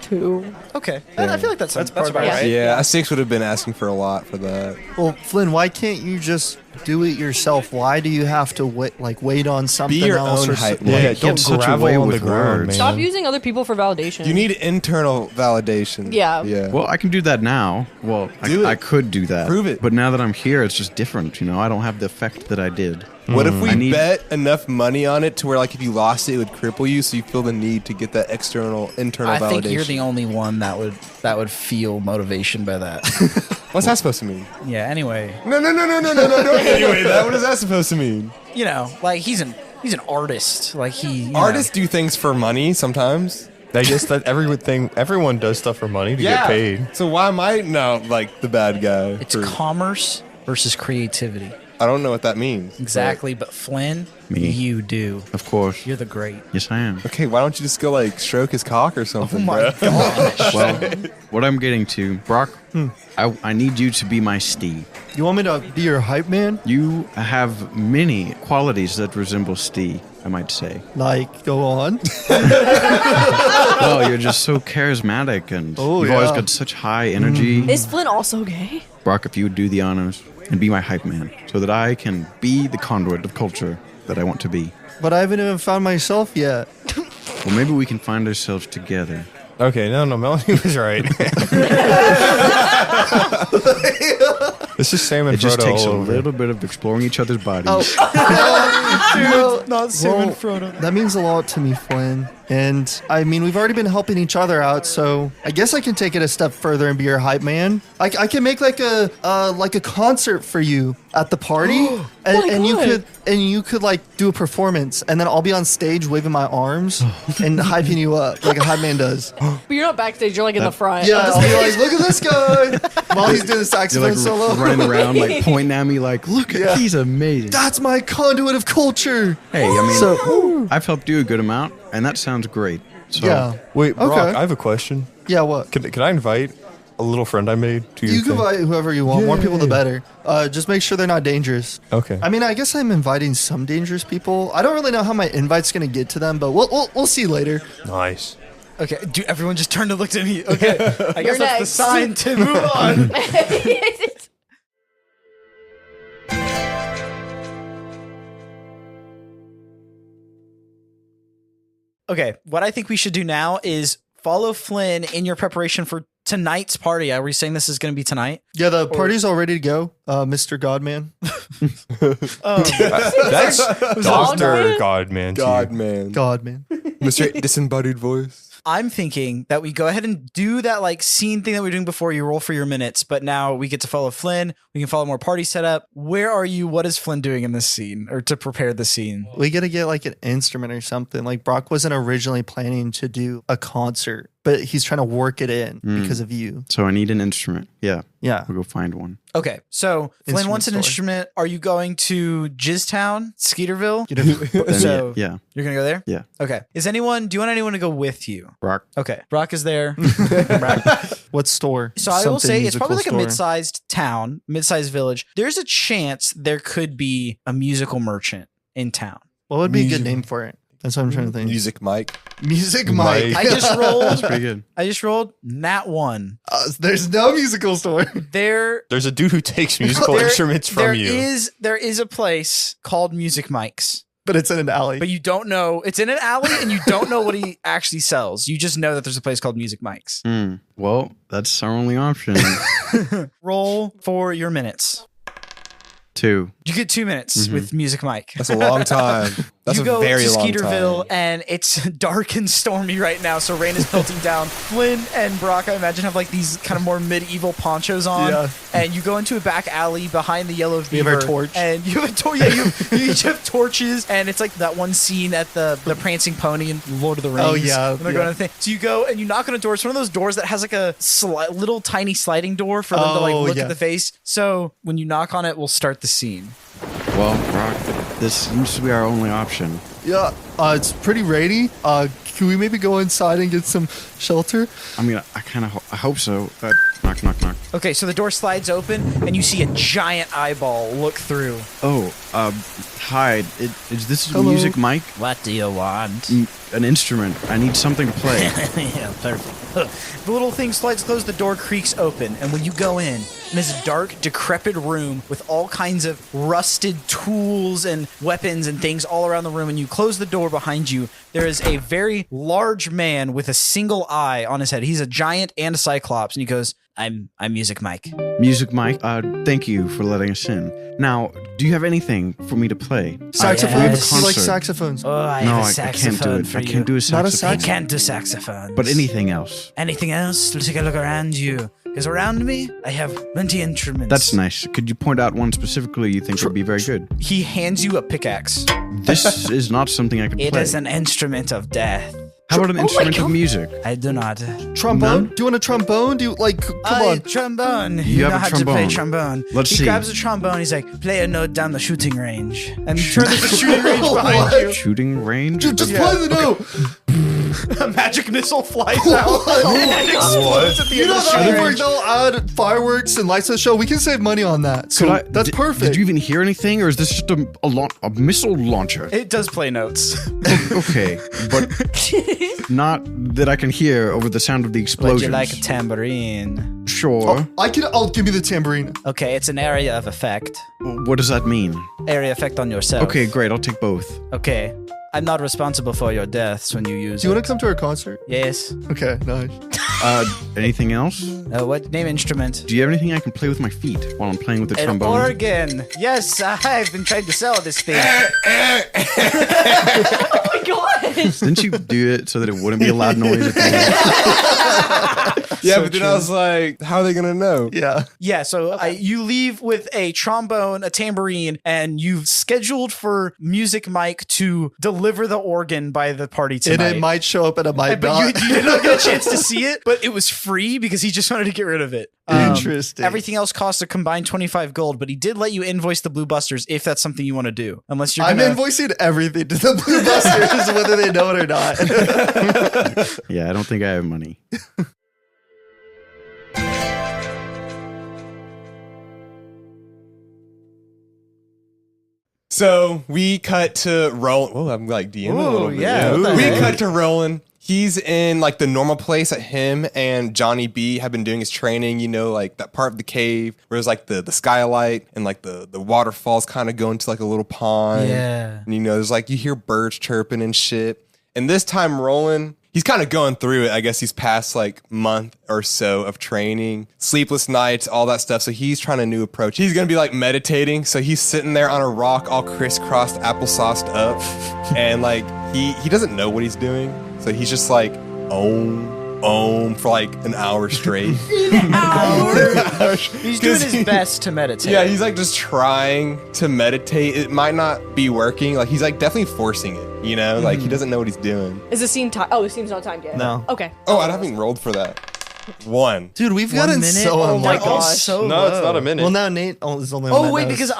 2. Okay. I feel like that's about right. right. Yeah, a 6 would have been asking for a lot for that. Well, Flynn, why can't you just do it yourself? Why do you have to wait on something your else? own or hype something? man. Yeah, Get don't such a gravel way on the with ground, words. man. Stop using other people for validation. You need internal validation. Yeah. Yeah. Well, I can do that now. Well, Do it. I could do that. Prove it. But now that I'm here, it's just different. I don't have the effect that I did. What if we I need- bet enough money on it to where, like, if you lost it would cripple you, so you feel the need to get that internal I validation? think you're the only one that would feel motivation by that. What's that supposed to mean? Yeah. Anyway, No. Anyway, what is that supposed to mean? like he's an artist. Like Artists do things for money sometimes. I guess that everyone does stuff for money to get paid. So why am I now like the bad guy? It's for- commerce versus creativity. I don't know what that means. Exactly, but Flynn, Me. you do. Of course. You're the great. Yes, I am. Okay, why don't you just go like stroke his cock or something, bro? gosh. Well, what I'm getting to, Brock, I need you to be my Steve. You want me to be your hype man? You have many qualities that resemble Steve, I might say. Like, go on. Well, you're just so charismatic and Oh, you've always yeah. got such high energy. Is Flynn also gay? Brock, if you would do the honors and be my hype man so that I can be the conduit of culture that I want to be. But I haven't even found myself yet. Well, maybe we can find ourselves together. Okay, no, Melanie was right. This is Sam and It just Frodo takes a all over. little bit of exploring each other's bodies. Not Frodo. That means a lot to me, Flynn. And I mean, we've already been helping each other out, so I guess I can take it a step further and be your hype man. I can make like a concert for you at the party, and you could like do a performance, and then I'll be on stage waving my arms and hyping you up like a hype man does. But you're not backstage. You're like in the front. Yeah, I'll be like, look at this guy while he's doing the You're saxophone like solo. running around, like pointing at me, like, look, he's amazing. That's my conduit of culture. Hey, I mean, So, I've helped you a good amount, and that sounds great. So, yeah. Wait, Brock, Okay. I have a question. Yeah, what? Can I invite a little friend I made to your You can thing? invite whoever you want. More people, the better. Just make sure they're not dangerous. Okay. I mean, I guess I'm inviting some dangerous people. I don't really know how my invite's gonna get to them, but we'll see later. Nice. Okay, everyone just turned and looked at me. Okay, I guess You're that's the next. sign to move on. Okay, what I think we should do now is follow Flynn in your preparation for tonight's party. Are we saying this is going to be tonight? Yeah, the party's all ready to go, Mr. Godman. That's Dr. Godman? Godman. to God, you. man. Godman. Mr. Disembodied voice. I'm thinking that we go ahead and do that like scene thing that we were doing before. You roll for your minutes, but now we get to follow Flynn. We can follow more party setup. Where are you? What is Flynn doing in this scene or to prepare the scene? We gotta get like an instrument or something. Like Brock wasn't originally planning to do a concert, but he's trying to work it in because of you. So I need an instrument. Yeah, Yeah. we'll go find one. Okay, so Flynn Instrument wants an store. instrument. Are you going to Jizztown, Skeeterville? Then So yeah, you're gonna go there? yeah. Okay. Do you want anyone to go with you? Brock. Okay. Brock is there. What store? So I will Something say it's musical probably like store. a mid-sized town, mid-sized village. There's a chance there could be a musical merchant in town. What would be a good name for it? That's what I'm trying to think. Music Mike. Music Mike. Mike. I just rolled. That's pretty good. I just rolled Nat 1. There's no musical store. There's a dude who takes musical instruments from you. There is a place called Music Mike's, But it's in an alley. but you don't know. It's in an alley, and you don't know what he actually sells. You just know that there's a place called Music Mike's. Well, that's our only option. Roll for your minutes. 2. You get 2 minutes with Music Mike. That's a long time. That's you a go very to long Skeeterville, time. and it's dark and stormy right now, so rain is pelting down. Flynn and Brock, I imagine, have like these kind of more medieval ponchos on, Yeah. and you go into a back alley behind the Yellow We have Beaver. our torch. And you have a torch. Yeah, you each have torches, and it's like that one scene at the Prancing Pony in Lord of the Rings. Oh, yeah, when they're yeah. going to the thing. So you go and you knock on a door. It's one of those doors that has like a little tiny sliding door for them to like Oh, look yeah. at the face. So when you knock on it, we'll start the scene. Well, Brock, this seems to be our only option. Yeah, it's pretty rainy. Can we maybe go inside and get some shelter? I mean, I kind of I hope so. Knock, knock, knock. Okay, so the door slides open, and you see a giant eyeball look through. Oh, hi. Is this Hello. Music Mike? What do you want? An instrument. I need something to play. Yeah, perfect. The little thing slides closed, the door creaks open, and when you go in this dark, decrepit room with all kinds of rusted tools and weapons and things all around the room, and you close the door behind you, there is a very large man with a single eye on his head. He's a giant and a cyclops, and he goes, I'm Music Mike. Music Mike, thank you for letting us in. Now, do you have anything for me to play? Saxophones? We have a You like concert. saxophones? Oh, I No, have a I can't saxophone do it. for I you. can't do a Not a saxophone. I can't do saxophones. But anything else. Anything else? Let's take a look around you. Because around me, I have plenty of instruments. That's nice. Could you point out one specifically you think would be very good? He hands you a pickaxe. This is not something I can It play. is an instrument of death. How about an instrument of music? I do not. Trombone? No? Do you want a trombone? Do you like? Come on. Trombone. You have know a how to play trombone. trombone. Let's he see. grabs a trombone. He's like, play a note down the shooting range. And turn the shooting range behind you. Shooting range? Just play the note. A magic missile flies out and explodes at the You end know of the that shooting where range. they'll add fireworks and lights to the show. We can save money on that. So that's did, perfect. Did you even hear anything, or is this just a missile launcher? It does play notes. Okay, but not that I can hear over the sound of the Would explosions. you like a tambourine? Sure. I'll give you the tambourine. Okay, it's an area of effect. What does that mean? Area effect on yourself. Okay, great. I'll take both. Okay. I'm not responsible for your deaths when you use Do you it. want to come to our concert? Yes. Okay, nice. Anything else? What name instrument? Do you have anything I can play with my feet while I'm playing with the An trombone? organ. Yes, I've been trying to sell this thing. Oh my gosh. Didn't you do it so that it wouldn't be a loud noise? Yeah, but then I was like, how are they gonna know? Yeah. Yeah, so you leave with a trombone, a tambourine, and you've scheduled for Music Mike to deliver the organ by the party tonight. And it might show up and it might But not. you did not get a chance to see it, but it was free because he just wanted to get rid of it. Interesting. Everything else costs a combined 25 gold, but he did let you invoice the Blue Busters if that's something you want to do. Unless you're I'm gonna... invoicing everything to the Blue Busters, whether they know it or not. Yeah, I don't think I have money. So we cut to Roland. Oh, I'm like DMing a little bit. yeah, what the We heck? cut to Roland. He's in like the normal place that him and Johnny B have been doing his training, you know, like that part of the cave where there's like the skylight and like the waterfalls kind of go into like a little pond. Yeah. And you know, there's like you hear birds chirping and shit. And this time Roland, he's kind of going through it. I guess he's past like month or so of training, sleepless nights, all that stuff. So he's trying a new approach. He's going to be like meditating. So he's sitting there on a rock all crisscrossed, applesauced up. And like he doesn't know what he's doing. So he's just like, om for like an hour straight. He's doing his best to meditate. Yeah, he's like just trying to meditate. It might not be working. Like he's like definitely forcing it, you know? Like he doesn't know what he's doing. Is the scene time? Oh, the scene's not timed yet. No. Okay. Oh, I haven't rolled for that. One. Dude, we've 1 gotten minute? so Oh my unlucky. gosh. So No, it's not a minute. Well, now Nate is only Oh, wait, because it's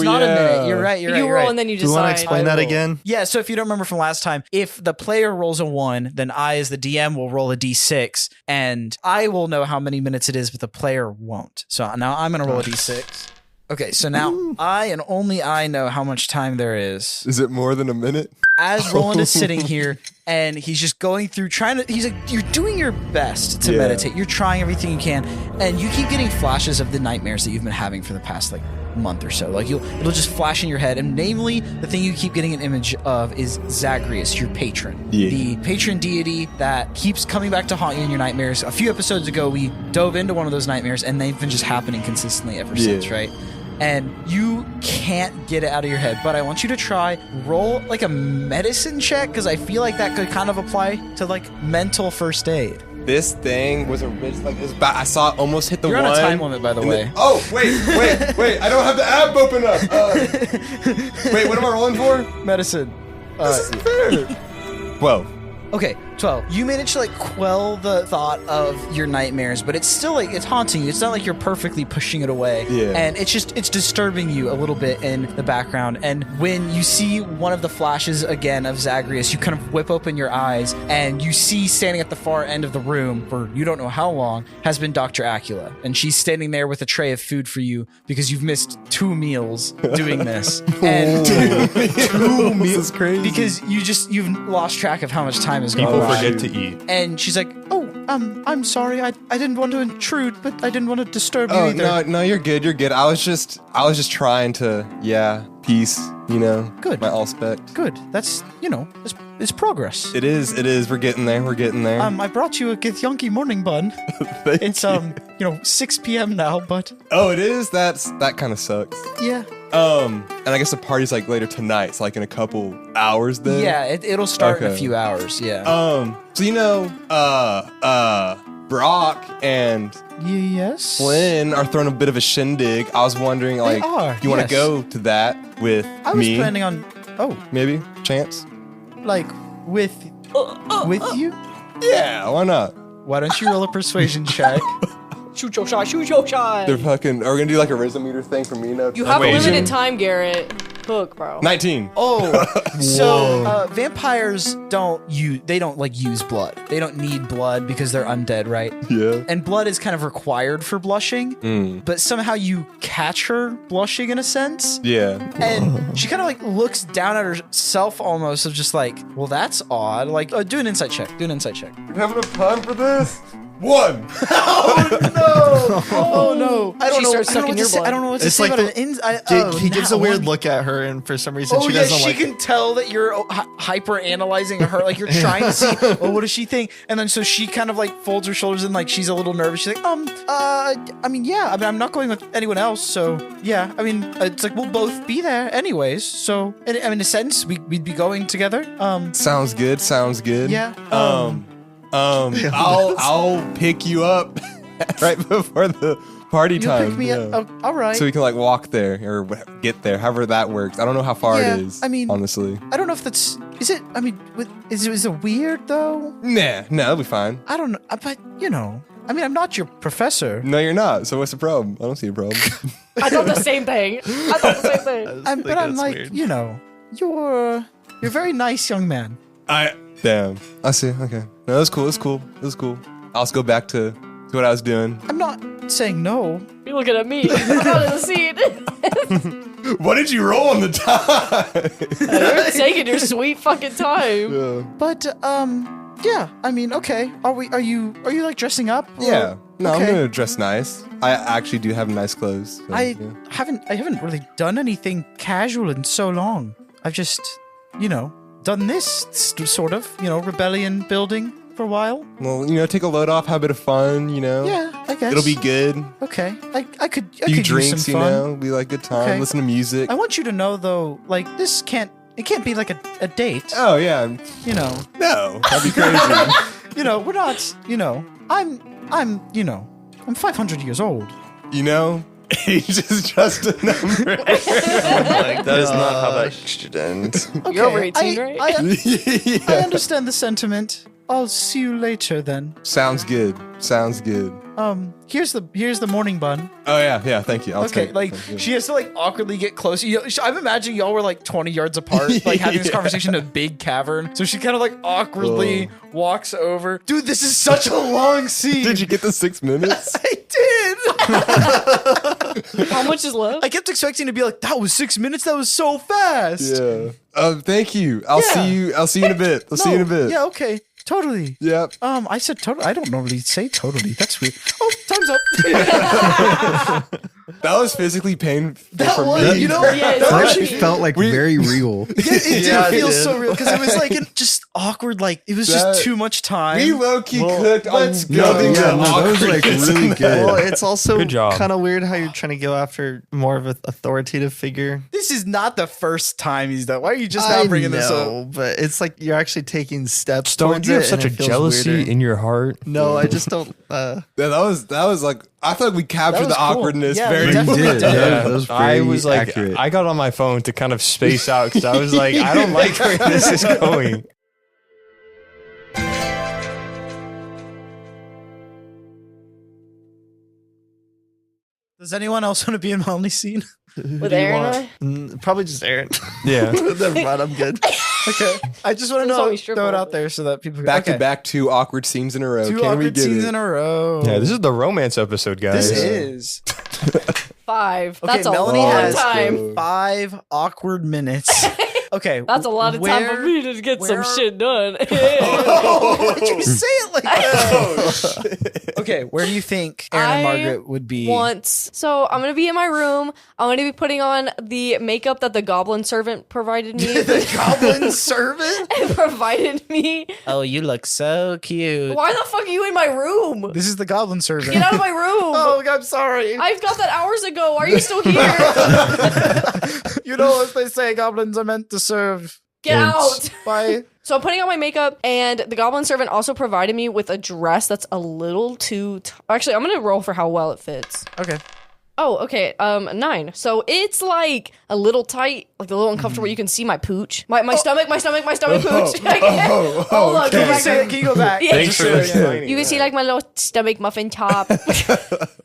not a minute. You're right. You roll and then you Do you decide. want to explain that again? Yeah, so if you don't remember from last time, if the player rolls a 1, then I, as the DM, will roll a d6, and I will know how many minutes it is, but the player won't. So now I'm going to roll a d6. Okay, so now I and only I know how much time there is. Is it more than a minute? As Roland is sitting here, and he's just going through he's like, you're doing your best to Yeah. meditate. You're trying everything you can, and you keep getting flashes of the nightmares that you've been having for the past, like, month or so. Like, it'll just flash in your head, and namely, the thing you keep getting an image of is Zagreus, your patron. Yeah. The patron deity that keeps coming back to haunt you in your nightmares. A few episodes ago, we dove into one of those nightmares, and they've been just happening consistently ever since, right? And you can't get it out of your head, but I want you to try roll like a medicine check, because I feel like that could kind of apply to like mental first aid. This thing was like this. I saw it almost hit the You're one. on a time limit, by the and way. then- oh wait! I don't have the app open up. Wait, what am I rolling for? Medicine. This isn't fair. 12. Okay, 12. You managed to like quell the thought of your nightmares, but it's still like it's haunting you. It's not like you're perfectly pushing it away. Yeah. And it's disturbing you a little bit in the background. And when you see one of the flashes again of Zagreus, you kind of whip open your eyes and you see standing at the far end of the room for you don't know how long has been Dr. Acula. And she's standing there with a tray of food for you because you've missed 2 meals doing this. And 2 meals is crazy. because you've lost track of how much time has gone People by. forget to eat. And she's like, "Oh, I'm sorry. I didn't want to intrude, but I didn't want to disturb you Oh either." no, you're good. You're good. I was just trying to, peace. You know, Good. My allspect. Good. That's it's progress. It is. We're getting there. I brought you a Githyanki morning bun. It's 6 p.m. now, but Oh, it is. That kind of sucks. yeah, And I guess the party's like later tonight. So like in a couple hours then. yeah, it'll start in a Okay. few hours. Yeah. So Brock and Yes. Flynn are throwing a bit of a shindig. I was wondering, like, are, you want to yes. go to that with I was me? planning on. Oh, Maybe chance. like with with you? Yeah, why not? Why don't you roll a persuasion check? Shoot your shot. Shoot your shot. They're fucking. Are we gonna do like a rhythm meter thing for Minos? You have a Wait, limited time, Garrett. Hook, bro. 19. Oh, so vampires don't use blood. They don't need blood because they're undead, right? Yeah. And blood is kind of required for blushing, but somehow you catch her blushing in a sense. Yeah. And she kind of like looks down at herself almost of just like, well, that's odd. Like, do an insight check. Do an insight check. You having enough time for this? 1. Oh no! I don't She know. starts I don't know sucking what to your say. blood. I don't know what to It's say like about an He gives a nat weird one. look at her, and for some reason Oh she yeah, doesn't she like can tell that you're hyper analyzing her. Like you're trying to see, oh, what does she think? And then so she kind of like folds her shoulders and like she's a little nervous. She's like, I mean, yeah. I mean, I'm not going with anyone else, so yeah. I mean, it's like we'll both be there anyways. So, I mean, in a sense, we'd be going together. Sounds good. Sounds good. Yeah. I'll pick you up right before the party You time. pick me up. yeah. Oh, all right. So we can like walk there or get there, however that works. I don't know how far Yeah, it is. I mean- honestly, I don't know if that's. Is it? I mean, is it weird though? no, that'll be fine. I don't know. But you know, I mean, I'm not your professor. No, you're not. So what's the problem? I don't see a problem. I thought the same thing. But I'm like, you know, you're a very nice young man. Damn. I see. Okay. No, that's cool. It's cool. It's cool. I'll just go back to what I was doing. I'm not saying no. You're looking at me. I'm out of the seat. What did you roll on the time? You're taking your sweet fucking time. But yeah. I mean, okay. Are you like dressing up? or- Yeah. No, Okay. I'm gonna dress nice. I actually do have nice clothes. so, I yeah. haven't really done anything casual in so long. I've just, you know, done this sort of, you know, rebellion building for a while. Well, take a load off, have a bit of fun. Yeah, I guess It'll be good. okay. I could Few use drinks, some fun. be like good time. Okay. Listen to music. I want you to know though, like this can't be like a date. Oh yeah. You know, No, that'd be crazy. you know, we're not. You know, I'm 500 years old. Age is just a number. That is not how that should end. Okay, You're over 18, right? I understand the sentiment. I'll see you later then. Sounds good. Sounds good. Here's the morning bun. Oh yeah. Thank you. I'll Okay, take, like thank you. she has to like awkwardly get close. I'm imagining y'all were like 20 yards apart, like having this conversation in a big cavern. So she kind of like awkwardly walks over. Dude, this is such a long scene. Did you get the 6 minutes? I did. How much is left? I kept expecting to be like, that was 6 minutes. That was so fast. Yeah. Thank you. I'll see you. I'll see you in a bit. I'll see you in a bit. Yeah. Okay. Totally. Yep. I said totally. I don't normally say totally. That's weird. Oh, time's up. That was physically painful for was, me. you know, Yeah, That it's actually felt like very real. it did Yeah, it feel did. so real because it was like just awkward. Like it was That- just too much time. We low key cooked on let's go. building Yeah, the no, that was like awkwardness really in that. good. Well, it's also Good job. kind of weird how you're trying to go after more of an authoritative figure. This is not the first time he's done. Why are you just now bringing this up? But it's like you're actually taking steps Stone, towards do you have it, such a and it feels jealousy weirder. in your heart? No, I just don't. Yeah, that was like I feel like we captured was the cool. awkwardness Yeah, very we You definitely did. did. That was very I was like, accurate. I got on my phone to kind of space out because I was like, I don't like where this is going. Does anyone else want to be in Melanie's scene? With Aaron and I? Probably just Aaron. Yeah. Never mind, I'm good. Okay. I just want to That's know. always triple. Throw it out there so that people can back to back 2 awkward scenes in a row. Two Can we awkward get scenes it? in a row. Yeah, this is the romance episode, guys. This is 5. Okay, That's a Melanie long has time. 5 awkward minutes. Okay, That's a lot of time for where- me to get some where- shit done. Oh, why'd you say it like that? Okay, where do you think Aaron and I Margaret would be? So I'm gonna be in my room. I'm gonna be putting on the makeup that the goblin servant provided me. The goblin servant? provided me. Oh, you look so cute. Why the fuck are you in my room? This is the goblin servant. Get out of my room. Oh, I'm sorry. I've got that hours ago. Why are you still here? You know, as they say, goblins are meant to serve. Get out. Bye. So I'm putting on my makeup, and the goblin servant also provided me with a dress that's a little too. Actually, I'm gonna roll for how well it fits. Okay. Oh, okay. 9. So it's like a little tight. like the little uncomfortable. You can see my pooch, my stomach pooch. Hold on, go back. Can you go back? Yeah. Thanks for explaining. You can see like my little stomach muffin top.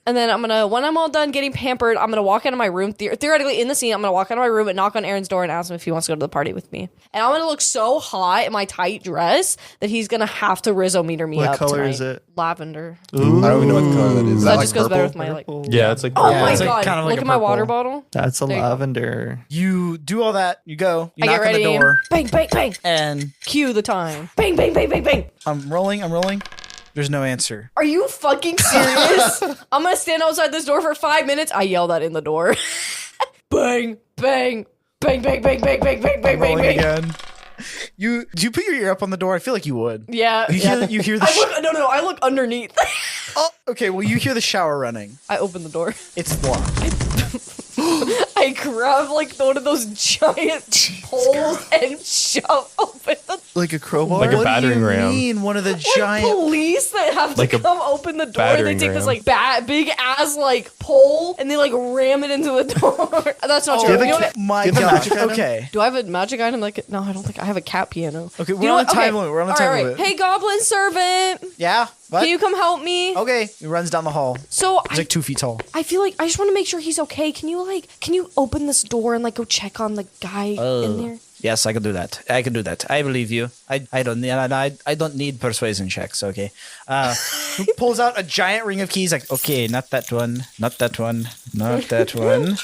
And then when I'm all done getting pampered, I'm gonna walk out of my room. Theoretically, in the scene, I'm gonna walk out of my room and knock on Aaron's door and ask him if he wants to go to the party with me. And I'm gonna look so hot in my tight dress that he's gonna have to Rizzo meter me What up color tonight. is it? Lavender. I don't even know what color that is. Is That that just like goes better with purple? my like. Yeah, it's like Oh my it's like god! kind of like Look a at my water purple. bottle. That's a There you go. lavender. You do all that. You go. You I knock get ready. on the door. Bang, bang, bang. And Cue the time. Bang, bang, bang, bang, bang. I'm rolling. There's no answer. Are you fucking serious? I'm gonna stand outside this door for 5 minutes. I yell that in the door. Bang, bang, bang, bang, bang, bang, bang, bang, bang, Rolling bang. again. Do you put your ear up on the door? I feel like you would. Yeah. You hear the. I look underneath. Oh, okay. Well, you hear the shower running. I open the door. It's locked. I grab like one of those giant poles and shove open the Like a crowbar? Like a What battering do you ram. mean one of the like giant? police that have to Like a come open the door. They battering take this ram. like big ass like pole and they like ram it into the door. That's not true. have a You know ca- what? My Do you have a God. magic item? Okay. Do I have a magic item? Like, no, I don't think I have a cat piano. Okay, You we're know on a what? time limit. We're on a All time right, limit. Hey, goblin servant, Yeah. What? can you come help me? Okay. He runs down the hall. So He's like 2 feet tall. I feel like I just want to make sure he's okay. Can you open this door and like go check on the guy in there? Yes, I can do that. I believe you. I don't need persuasion checks. Okay. He pulls out a giant ring of keys. Like, okay, not that one, not that one, not that one,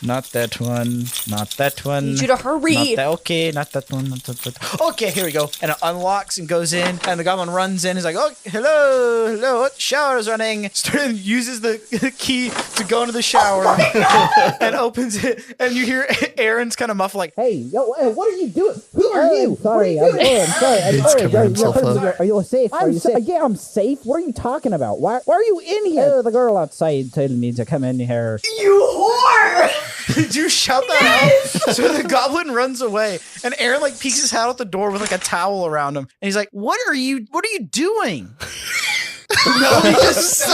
not that one, not that one. Need you to hurry. Not that, okay, not that one, not that. Okay, here we go. And it unlocks and goes in, and the goblin runs in. He's like, "Oh, hello, shower's running." Uses the key to go into the shower and opens it, and you hear Aaron's kind of muffled, like, Hey, what are you doing? Who are you? Sorry, I'm sorry. He's covering himself up. Are you safe? Are you safe? Yeah, I'm safe. What are you talking about? Why are you in here? The girl outside told me to come in here. You whore! Did you shout that out? So the goblin runs away, and Aaron like peeks his head out the door with like a towel around him, and he's like, "What are you doing?" Melanie just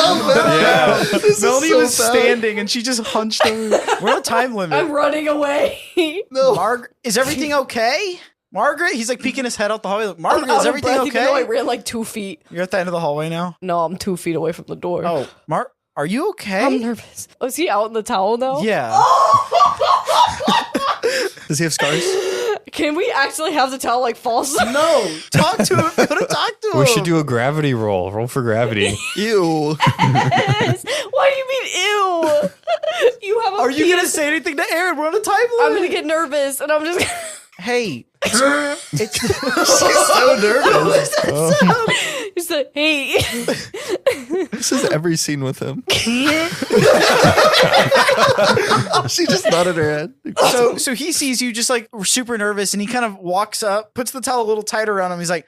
Melanie was standing, and she just hunched over. We're on a time limit. I'm running away. Margaret, is everything okay? Margaret, he's like peeking his head out the hallway. Like, Margaret, I'm is out of everything breath even though I okay? ran like 2 feet. You're at the end of the hallway now. No, I'm 2 feet away from the door. Oh, Mark, are you okay? I'm nervous. Oh, is he out in the towel now? Yeah. Does he have scars? Can we actually have the towel like fall? No, talk to him. Go to talk to him. We should do a gravity roll. Roll for gravity. Ew. Yes. Why do you mean ew? You have a Are you penis. gonna say anything to Aaron? We're on a time limit. I'm gonna get nervous and I'm just Hey, it's So nervous. just like, hey. This is every scene with him. She just nodded her head. so he sees you just like super nervous, and he kind of walks up, puts the towel a little tighter around him. He's like,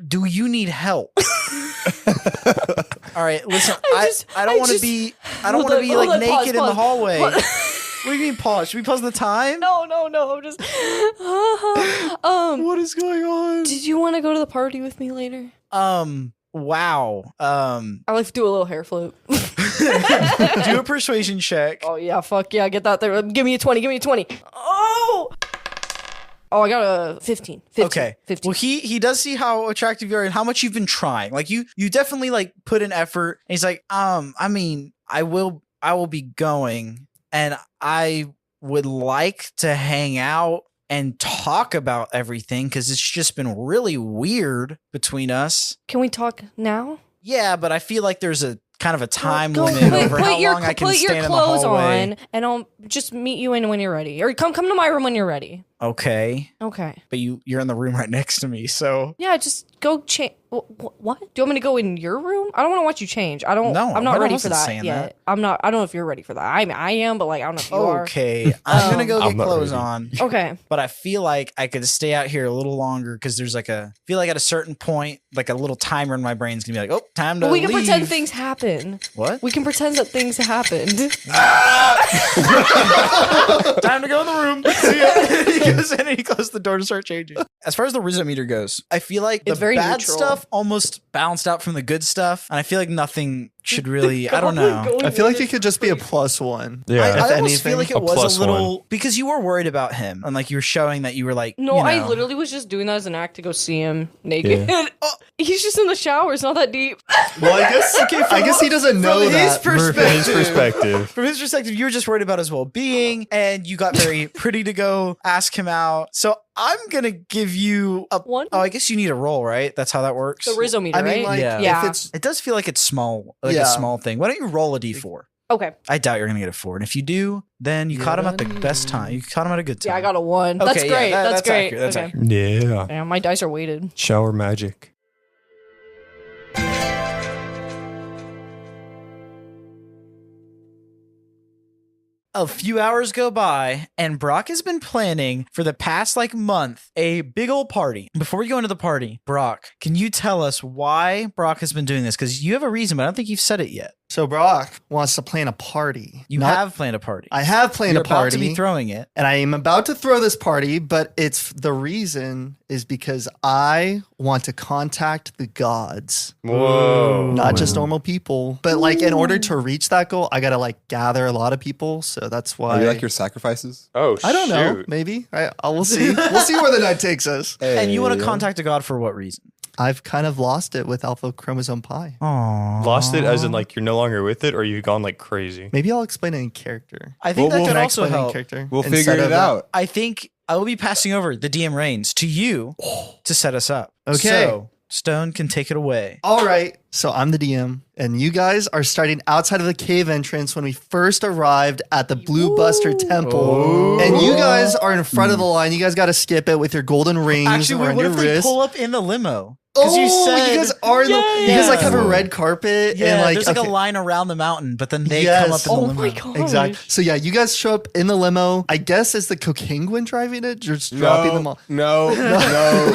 "Do you need help?" All right, listen. I don't want to be Hold on, like naked pause, in the pause. hallway. Pause. What do you mean pause? Should we pause the time? No, I'm just What is going on? did you want to go to the party with me later? Wow. I like to do a little hair flip. Do a persuasion check. Oh yeah, fuck yeah, get that there. Give me a 20. Oh, I got a 15. Okay. 15. Well, he does see how attractive you are and how much you've been trying. Like you definitely like put in effort. And he's like, I mean, I will be going, and I would like to hang out and talk about everything because it's just been really weird between us. Can we talk now? Yeah, but I feel like there's a kind of a time Go limit over how long I can put your stand in the clothes hallway. on, and I'll just meet you in when you're ready, or come to my room when you're ready. Okay, Okay. but you're in the room right next to me, so Yeah, just go change. What? Do you want me to go in your room? I don't want to watch you change. No, I'm not I ready for wasn't that saying yet. that. I'm not. I don't know if you're ready for that. I am, but like I don't know if you are. okay. I'm gonna go I'm get not clothes ready. on. Okay. But I feel like I could stay out here a little longer because there's like feel like at a certain point, like a little timer in my brain's gonna be like, oh, time to But we can leave. pretend things happen. What? We can pretend that things happened. Time to go in the room. See ya. goes in and he closed the door to start changing. As far as the rhizometer goes, I feel like the It's very bad neutral. stuff almost balanced out from the good stuff. And I feel like nothing should really, I don't know. I feel like it could just be a +1. Yeah. I If almost anything, feel like it a was plus a little because you were worried about him and like you were showing that you were like, No, you know, I literally was just doing that as an act to go see him naked. He's just in the shower. It's not that deep. Well, I guess he doesn't know from his that. From his perspective. From his perspective, you were just worried about his well-being, and you got very pretty to go ask him out. So I'm gonna give you a 1. Oh, I guess you need a roll, right? That's how that works. The rhizometer, I mean, right? like, Yeah. if it's It does feel like it's small, like Yeah. a small thing. Why don't you roll a d4? Okay. I doubt you're gonna get a 4, and if you do, then you caught him at the best time. You caught him at a good time. Yeah, I got a 1. That's Okay, yeah, great. That's great. accurate, that's okay. accurate. Yeah. Damn, my dice are weighted. Shower magic. A few hours go by, and Brock has been planning for the past month a big old party. Before we go into the party, Brock, can you tell us why Brock has been doing this? Because you have a reason, but I don't think you've said it yet. so Brock wants to plan a party. You have planned a party. I have planned You're a party. about to be throwing it. and I am about to throw this party, but it's the reason is because I want to contact the gods. Whoa. Not just normal people, but like in order to reach that goal, I gotta like gather a lot of people. So that's why Are you like your sacrifices? Oh, I don't know. shoot. Maybe we'll see. We'll see where the night takes us. And you want to Hey. contact a god for what reason? I've kind of lost it with alpha chromosome pi. Aww. Lost it as in like you're no longer with it or you've gone like crazy? Maybe I'll explain it in character. I think Well, that we'll could Can I also explain it in help. character? We'll Instead figure of it out. I think I will be passing over the DM reins to you to set us up. Okay. So, Stone can take it away. All right. So I'm the DM, and you guys are starting outside of the cave entrance when we first arrived at the Blue Buster Temple. And you guys are in front of the line. You guys got to skip it with your golden rings Actually, around what your if they wrist. pull up in the limo? Oh, you said guys are in the, you guys like have a red carpet yeah, and like there's like okay. a line around the mountain, but then they Yes. come up in the Oh limo. my god. Exactly. So yeah, you guys show up in the limo. I guess is the Cocaine driving it, just dropping them all. No.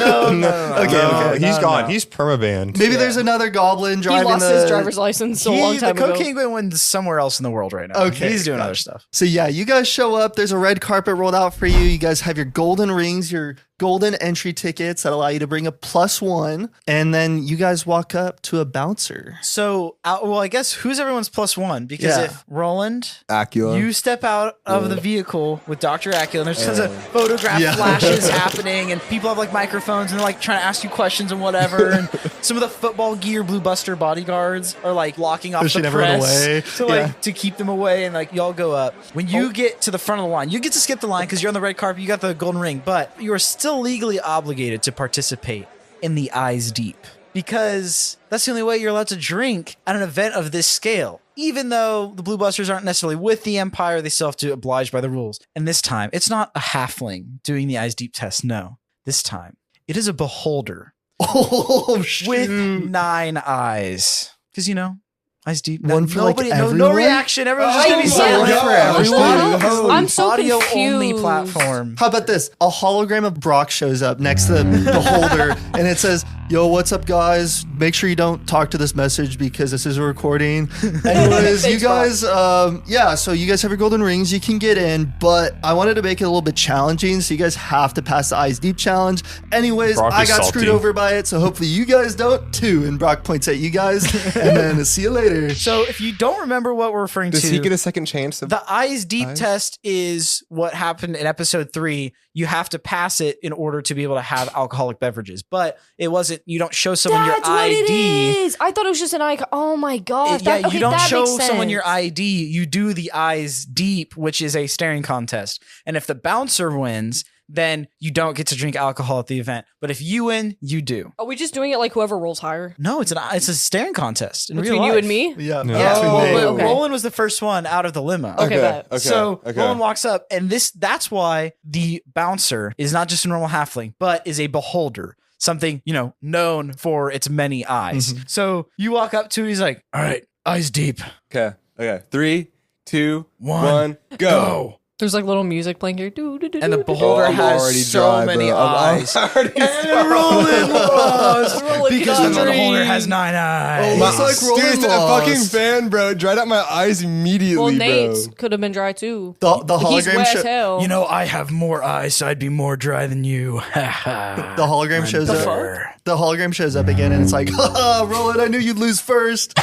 Okay. He's gone. He's permabanned. Maybe there's another goblin He driving lost the his driver's license a long time the ago. cocaine went somewhere else in the world right now. Okay, He's doing gotcha. other stuff. So yeah, you guys show up. There's a red carpet rolled out for you. You guys have your golden rings, your golden entry tickets that allow you to bring a +1, and then you guys walk up to a bouncer. So, well, I guess who's everyone's +1? Because Yeah. if Roland, Acula. you step out of the vehicle with Dr. Acula, and there's tons of photograph Yeah. flashes happening, and people have like microphones and they're like trying to ask you questions and whatever. And some of the football gear Blue Buster bodyguards are like blocking off Pushing the everyone press away. to like Yeah. to keep them away, and like y'all go up. When you get to the front of the line, you get to skip the line because you're on the red carpet. You got the golden ring, but you are still legally obligated to participate in the Eyes Deep, because that's the only way you're allowed to drink at an event of this scale. Even though the Blue Busters aren't necessarily with the Empire, they still have to oblige by the rules. And this time, it's not a halfling doing the Eyes Deep test. No, this time it is a beholder Oh shit! with 9 eyes. Because Eyes Deep. One for, like, no everyone? reaction. Everyone's just gonna be Oh, silent yeah. for What the everyone. hell? I'm so Audio only confused. platform. How about this? A hologram of Brock shows up next to the beholder, and it says, "Yo, what's up, guys? Make sure you don't talk to this message because this is a recording." Anyways, you guys, so you guys have your golden rings. You can get in, but I wanted to make it a little bit challenging, so you guys have to pass the Eyes Deep challenge. Anyways, Brock I is got salty. screwed over by it, so hopefully you guys don't too. And Brock points at you guys, and then see you later. So if you don't remember what we're referring Does to, he get a second chance? the Eyes Deep test is what happened in episode 3. You have to pass it in order to be able to have alcoholic beverages, but it wasn't. You don't show someone That's your what ID. it is. I thought it was just an icon. Oh my god. Yeah, you don't that show makes someone sense. your ID. You do the Eyes Deep, which is a staring contest. And if the bouncer wins, then you don't get to drink alcohol at the event. But if you win, you do. Are we just doing it like whoever rolls higher? No, it's a staring contest in Between real you life. and me? Yeah, Yeah, between Oh, me. Roland, okay. Roland was the first one out of the limo. Okay, bet. So okay. Roland walks up, and that's why the bouncer is not just a normal halfling, but is a beholder. Something, known for its many eyes. So you walk up to, he's like, "All right, Eyes Deep. Okay. 3, 2, One, 1, go. There's like little music playing here. And the beholder I'm has already so dry, many bro. eyes. I'm already And Roland lost Roland because got the beholder dreams. has 9 eyes. Looks like Dude, Roland it's a lost. fucking fan, bro. It dried out my eyes immediately, Well, bro. Nate's could have been dry too. The He's hologram wet as hell. You know, I have more eyes, so I'd be more dry than you. the hologram shows up. Fuck? The hologram shows up again, and it's like, haha, Roland, I knew you'd lose first.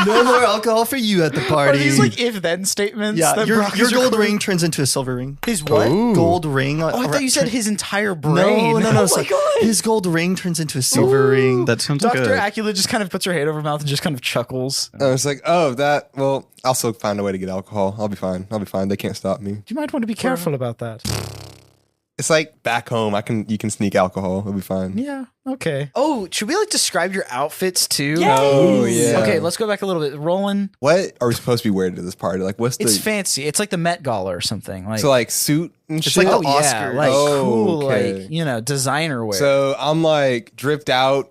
No more alcohol for you at the Are party. these like if-then statements? yeah, that your Brock is gold recording? ring turns into a silver ring. His what? Ooh. Gold ring. Oh, I thought you said his entire brain. No. Oh so my God. his gold ring turns into a silver ring. That sounds Dr. good. Acula just kind of puts her hand over her mouth and just kind of chuckles. I was like, oh, that. Well, I'll still find a way to get alcohol. I'll be fine. They can't stop me. You might want to be careful about that. It's like back home. You can sneak alcohol. It'll be fine. Yeah. Okay. Oh, should we like describe your outfits too? Oh yeah. Okay, let's go back a little bit. Roland, What are we supposed to be wearing to this party? Like, what's it's the fancy. It's like the Met Gala or something. Like, so like suit and It's shit? like the yeah, Oscars. like Oh, cool, okay. like, you know, designer wear. So I'm like dripped out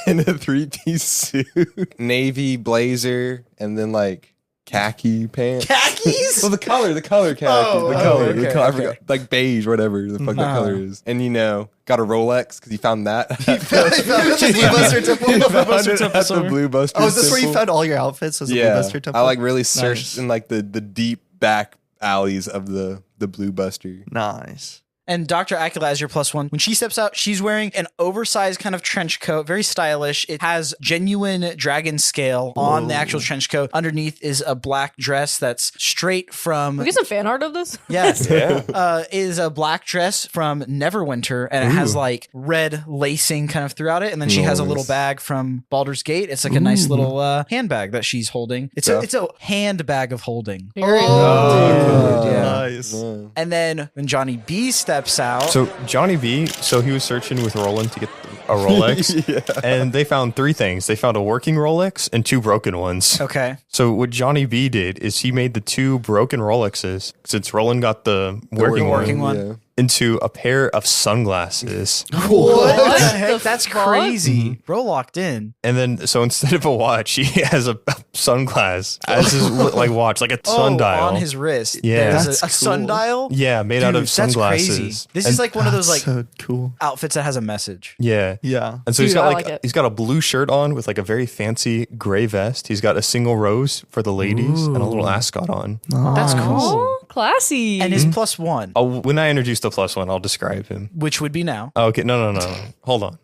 in a 3-piece suit, navy blazer, and then like khaki pants. khakis? Well, the color khaki. Oh, the color. okay, The color. I okay. forgot. Like beige, whatever the fuck that color is. And you know, got a Rolex because you found that. Blue Buster Temple. You Blue found Buster it Temple at the somewhere. Blue Buster Oh, is this where you Temple. found all your outfits? Was the Blue Yeah, Buster Temple? I like really searched in like the deep back alleys of the Blue Buster. Nice. And Dr. Acula is your +1. When she steps out, she's wearing an oversized kind of trench coat, very stylish. It has genuine dragon scale on the actual trench coat. Underneath is a black dress that's straight from. We get some fan art of this. Yes. Yeah. Is a black dress from Neverwinter, and it has like red lacing kind of throughout it. And then she has a little Nice. bag from Baldur's Gate. It's like a nice little handbag that she's holding. It's a handbag of holding. Period. Yeah. Nice. Yeah. And then when Johnny B steps out, So Johnny B, he was searching with Roland to get a Rolex, and they found 3 things. They found a working Rolex and 2 broken ones. okay. So what Johnny B did is he made the 2 broken Rolexes, since Roland got the working one, Yeah. into a pair of sunglasses. What the the heck? That's fuck? crazy. Bro locked in. And then, so instead of a watch, he has a sunglass as his like watch, like a sundial on his wrist. Yeah. There's That's a cool. sundial. Yeah, made out Dude, of sunglasses. That's crazy. This is like one of those like So cool. outfits that has a message. Yeah. Yeah. And so he's Dude, got I like, like it. he's got a blue shirt on with like a very fancy gray vest. He's got a single rose for the ladies and a little ascot on. That's cool. Oh, classy. And his +1, When I introduce the +1, I'll describe him. which would be now. Oh, okay, no. Hold on.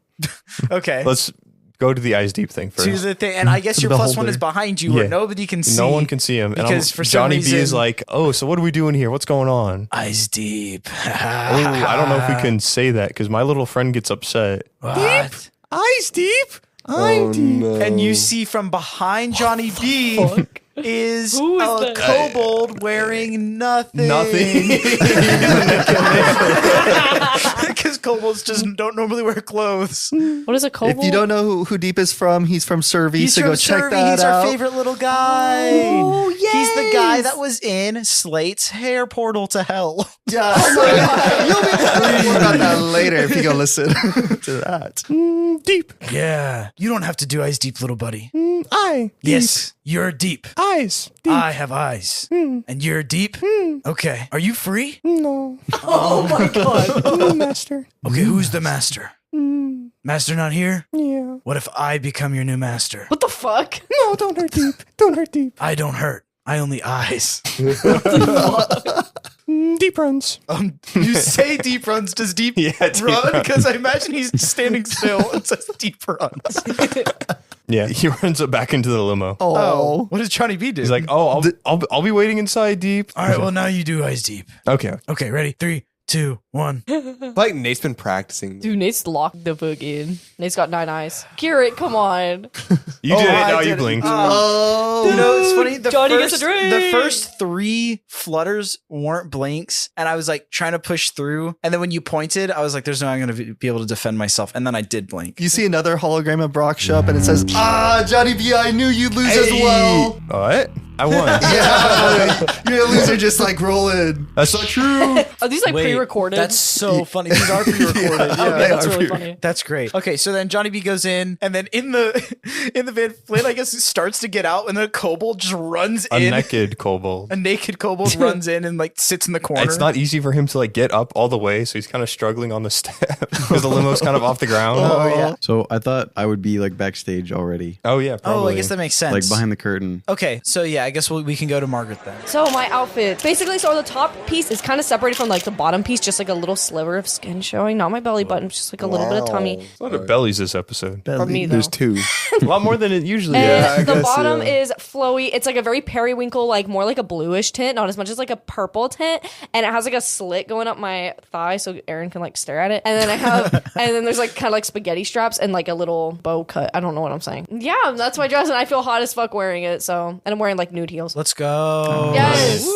Okay. Let's go to the eyes deep thing first. To the thing, and I guess To your the +1 beholder. is behind you, where Yeah. nobody can see. No one can see him. And because for some Johnny B is reason- like, oh, so what are we doing here? What's going on? Eyes deep. Oh, I don't know if we can say that because my little friend gets upset. What? Eyes deep? Oh, no. And you see from behind Johnny B is Who is a that? kobold wearing nothing. Nothing. Because kobolds just don't normally wear clothes. What is a kobold? If you don't know who Deep is from, he's from Survey, so from go check Survey. that He's out. our favorite little guy. Oh, He's the guy that was in Slate's hair portal to hell. Yeah, you'll be more about that later if you go listen to that. Deep. Yeah. You don't have to do eyes deep, little buddy. Eye. Yes, you're deep. Eyes. Deep. I have eyes. And you're deep? Okay. Are you free? No. Oh my god. No, master. Okay, who's the master? Master not here? Yeah. What if I become your new master? What the fuck? No, don't hurt deep. Don't hurt deep. I don't hurt. I only eyes. Deep runs. You say deep runs. Does deep Yeah, deep run? runs. Because I imagine he's standing still and says deep runs. Yeah, he runs up back into the limo. Oh. What does Johnny B do? He's like, oh, I'll be waiting inside deep. all right, well, now you do eyes deep. Okay. Okay, ready? 3, 2, 1. Like Nate's been practicing. Dude, Nate's locked the book in. Nate's got 9 eyes. Garrett, come on. You did it. I Now did you it. blinked. Oh. You know, it's funny. The Johnny first, gets a drink. The first 3 flutters weren't blinks, and I was like trying to push through. And then when you pointed, I was like, "There's no way I'm going to be able to defend myself." And then I did blink. You see another hologram of Brock show up and it says, Johnny B, I knew you'd lose as well. What? I won. Yeah, you're a loser just like Roland. That's not true. Are these like Wait, pre-recorded? That's so funny. These are pre-recorded. Yeah, they that's are really pre- funny. That's great. Okay, so then Johnny B goes in, and then in the van, Flynn, I guess, starts to get out, and then a kobold just runs A in. naked kobold. A naked kobold runs in and like sits in the corner. It's not easy for him to like get up all the way, so he's kind of struggling on the step because the limo's kind of off the ground. Oh yeah. So I thought I would be like backstage already, Oh yeah, probably. Oh, I guess that makes sense. like behind the curtain. Okay, so yeah, I guess we can go to Margaret then. So my outfit, basically, so the top piece is kind of separated from like the bottom piece, just like a little sliver of skin showing, not my belly button, just like a little bit of tummy. A lot of bellies this episode. For me, though. There's two. A lot more than it usually And is. the bottom is flowy. It's like a very periwinkle, like more like a bluish tint, not as much as like a purple tint. And it has like a slit going up my thigh so Aaron can like stare at it. And then I have, and then there's like kind of like spaghetti straps and like a little bow cut. I don't know what I'm saying. Yeah, that's my dress and I feel hot as fuck wearing it. So, and I'm wearing like nude heels. Let's go. Yes.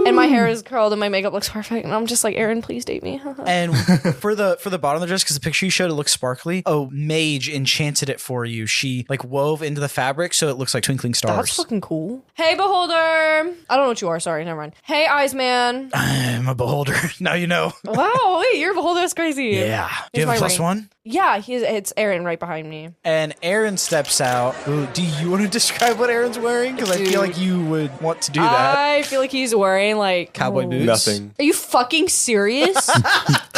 And my hair is curled and my makeup looks perfect. And I'm just like, Aaron, please date me. And for the bottom of the dress, because the picture you showed, it looks sparkly. Oh, Mage enchanted it for you. She like wove into the fabric so it looks like twinkling stars. That's fucking cool. Hey, Beholder. I don't know what you are. Sorry, never mind. Hey, Eyes Man. I'm a beholder. Now you know. Wow, wait, you're a Beholder. That's crazy. Yeah. Do you Here's have a my plus ring. one? Yeah, it's Aaron right behind me. And Aaron steps out. Ooh, do you want to describe what Aaron's wearing? Because I feel like you would want to do that. I feel like he's wearing like Cowboy boots? Nothing. Are you fucking serious?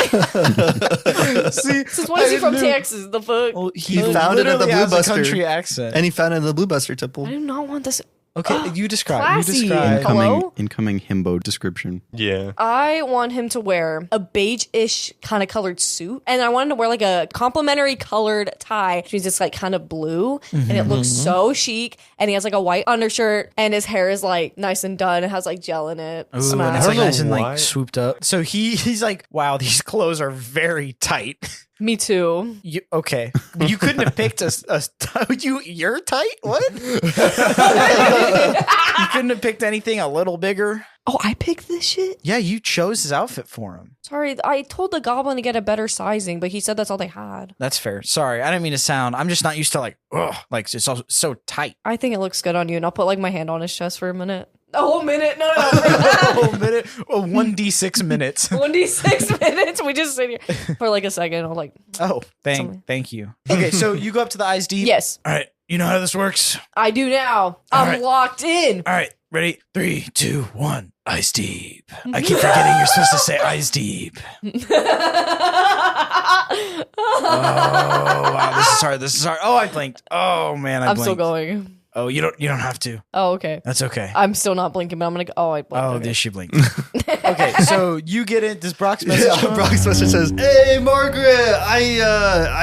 See, Since when is he from Texas? The fuck? Well, He found it at the literally Blue has a Buster. country accent. And he found it in the Blue Buster temple. I do not want this. Okay, you describe. Classy. You describe. Hello? Incoming himbo description. Yeah. I want him to wear a beige-ish kind of colored suit, and I want him to wear like a complementary colored tie, which means it's like kind of blue, and it looks so chic. And he has like a white undershirt, and his hair is like nice and done. It has like gel in it. Ooh, Smash. and it's like know nice and why. like swooped up. So he's like, wow, these clothes are very tight. Me too. Okay, you couldn't have picked you're tight. What? You couldn't have picked anything a little bigger. Oh, I picked this shit? Yeah, you chose his outfit for him. Sorry, I told the goblin to get a better sizing, but he said that's all they had. That's fair. Sorry, I didn't mean to sound. I'm just not used to like, ugh, like it's all so tight. I think it looks good on you, and I'll put like my hand on his chest for a minute. A whole minute? No. Oh, minute. Oh, 1d6 minutes. 1d6 minutes. We just sit here for like a second. I'm like, Oh, Something. thank you. Okay, so you go up to the eyes deep. yes, All right, you know how this works. I do now. I'm right. locked in. All right, ready? 3, 2, 1. Eyes deep. I keep forgetting you're supposed to say eyes deep. Oh wow, this is hard. Oh, I blinked. Oh man, I I'm blinked. still going. Oh, you don't have to. Oh, okay. That's okay. I'm still not blinking, but I'm gonna go. Oh, I blinked. Oh, okay. this she blinked. Okay, so you get it. Does Brock's message Yeah, come? Brock's message says, "Hey Margaret, I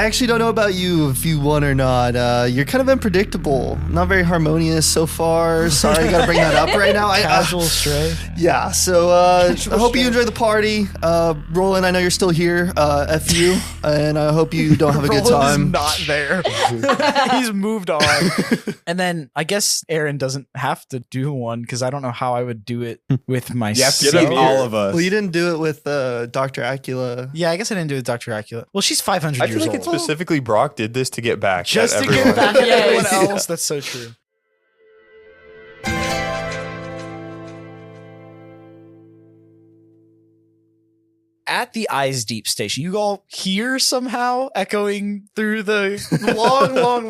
actually don't know about you if you won or not. You're kind of unpredictable, not very harmonious so far. Sorry, I gotta bring that up right now. Casual stray. Yeah, so I hope you enjoy the party. Roland, I know you're still here. F you, and I hope you don't have a good Roland time. is not there. He's moved on. And then I guess Aaron doesn't have to do one because I don't know how I would do it with You have myself. to save all of us. Well, you didn't do it with Dr. Acula. Yeah, I guess I didn't do it with Dr. Acula. Well, she's 500 I years feel like old. it's specifically Brock did this to get back Just at to everyone. get back at everyone Yes. else. That's so true. At the Eyes Deep station, you all hear somehow echoing through the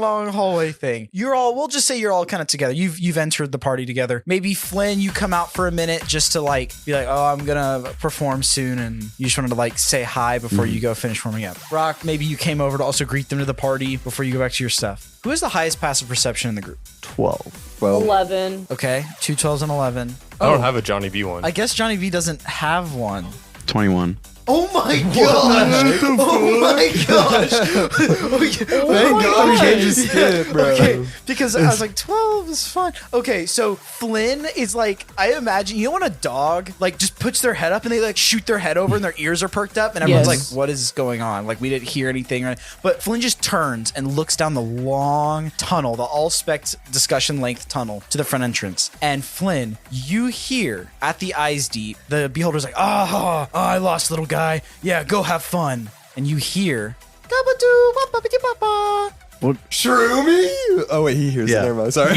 long hallway thing. We'll just say you're all kind of together. You've entered the party together. Maybe Flynn, you come out for a minute just to like be like, oh, I'm gonna perform soon, and you just wanted to like say hi before you go finish warming up. Brock, maybe you came over to also greet them to the party before you go back to your stuff. Who has the highest passive perception in the group? 12. 11. Okay, 2 12s and 11. I don't have a Johnny B one. I guess Johnny V doesn't have one. 21. Oh my gosh! Oh my gosh! Thank God we changed his skip, bro. Okay, because I was like, 12 is fine. Okay, so Flynn is like, I imagine, you know when a dog like just puts their head up and they like shoot their head over and their ears are perked up and everyone's Yes. like, what is going on? Like we didn't hear anything. But Flynn just turns and looks down the long tunnel, the all-spec discussion length tunnel to the front entrance. And Flynn, you hear at the Eyes Deep, the beholder's like, oh, I lost, little guy. Yeah, go have fun. And you hear, "Gabadoo, wapapiti papa." Shroomy? Oh wait, he hears Yeah. it. Never mind. Sorry.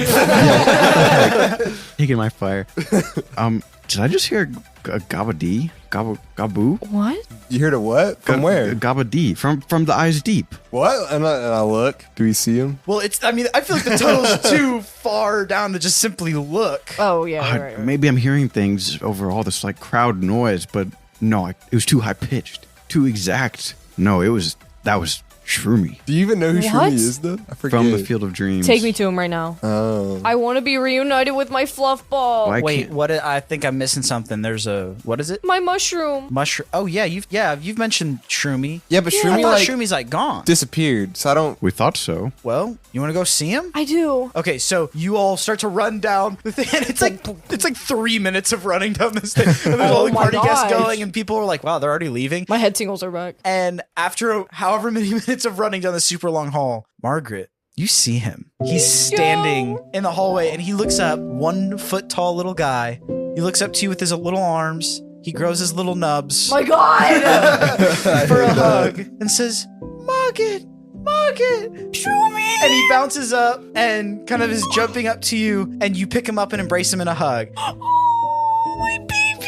Taking my fire. Did I just hear gabadee? Gaboo? What? You heard a what? From where? Gabadee. From the Eyes Deep. What? And I look. Do we see him? Well, I feel like the tunnel's too far down to just simply look. Oh, yeah. Right. Maybe I'm hearing things over all this like crowd noise, but no, it was too high pitched, too exact. No, that was Shroomy Do you even know who What? Shroomy is, though? I forget. from the Field of Dreams. Take me to him right now. Oh. I want to be reunited with my fluff ball. Why Wait, can't- what? I think I'm missing something. There's what is it? My mushroom. Mushroom. Oh yeah, you've mentioned Shroomy. Yeah, but I Shroomy thought like Shroomies like gone. disappeared. So I don't. We thought so. Well, you want to go see him? I do. Okay, so you all start to run down the thing. And it's like 3 minutes of running down this thing. And there's all the my party guests gosh. going, and people are like, "Wow, they're already leaving." My head tingles are back. And after however many minutes of running down the super long hall, Margaret, you see him. He's standing in the hallway, and he looks up. 1 foot tall little guy. He looks up to you with his little arms. He grows his little nubs My God. for a hug and says, Margaret, show me. And he bounces up and kind of is jumping up to you, and you pick him up and embrace him in a hug. Oh, my baby.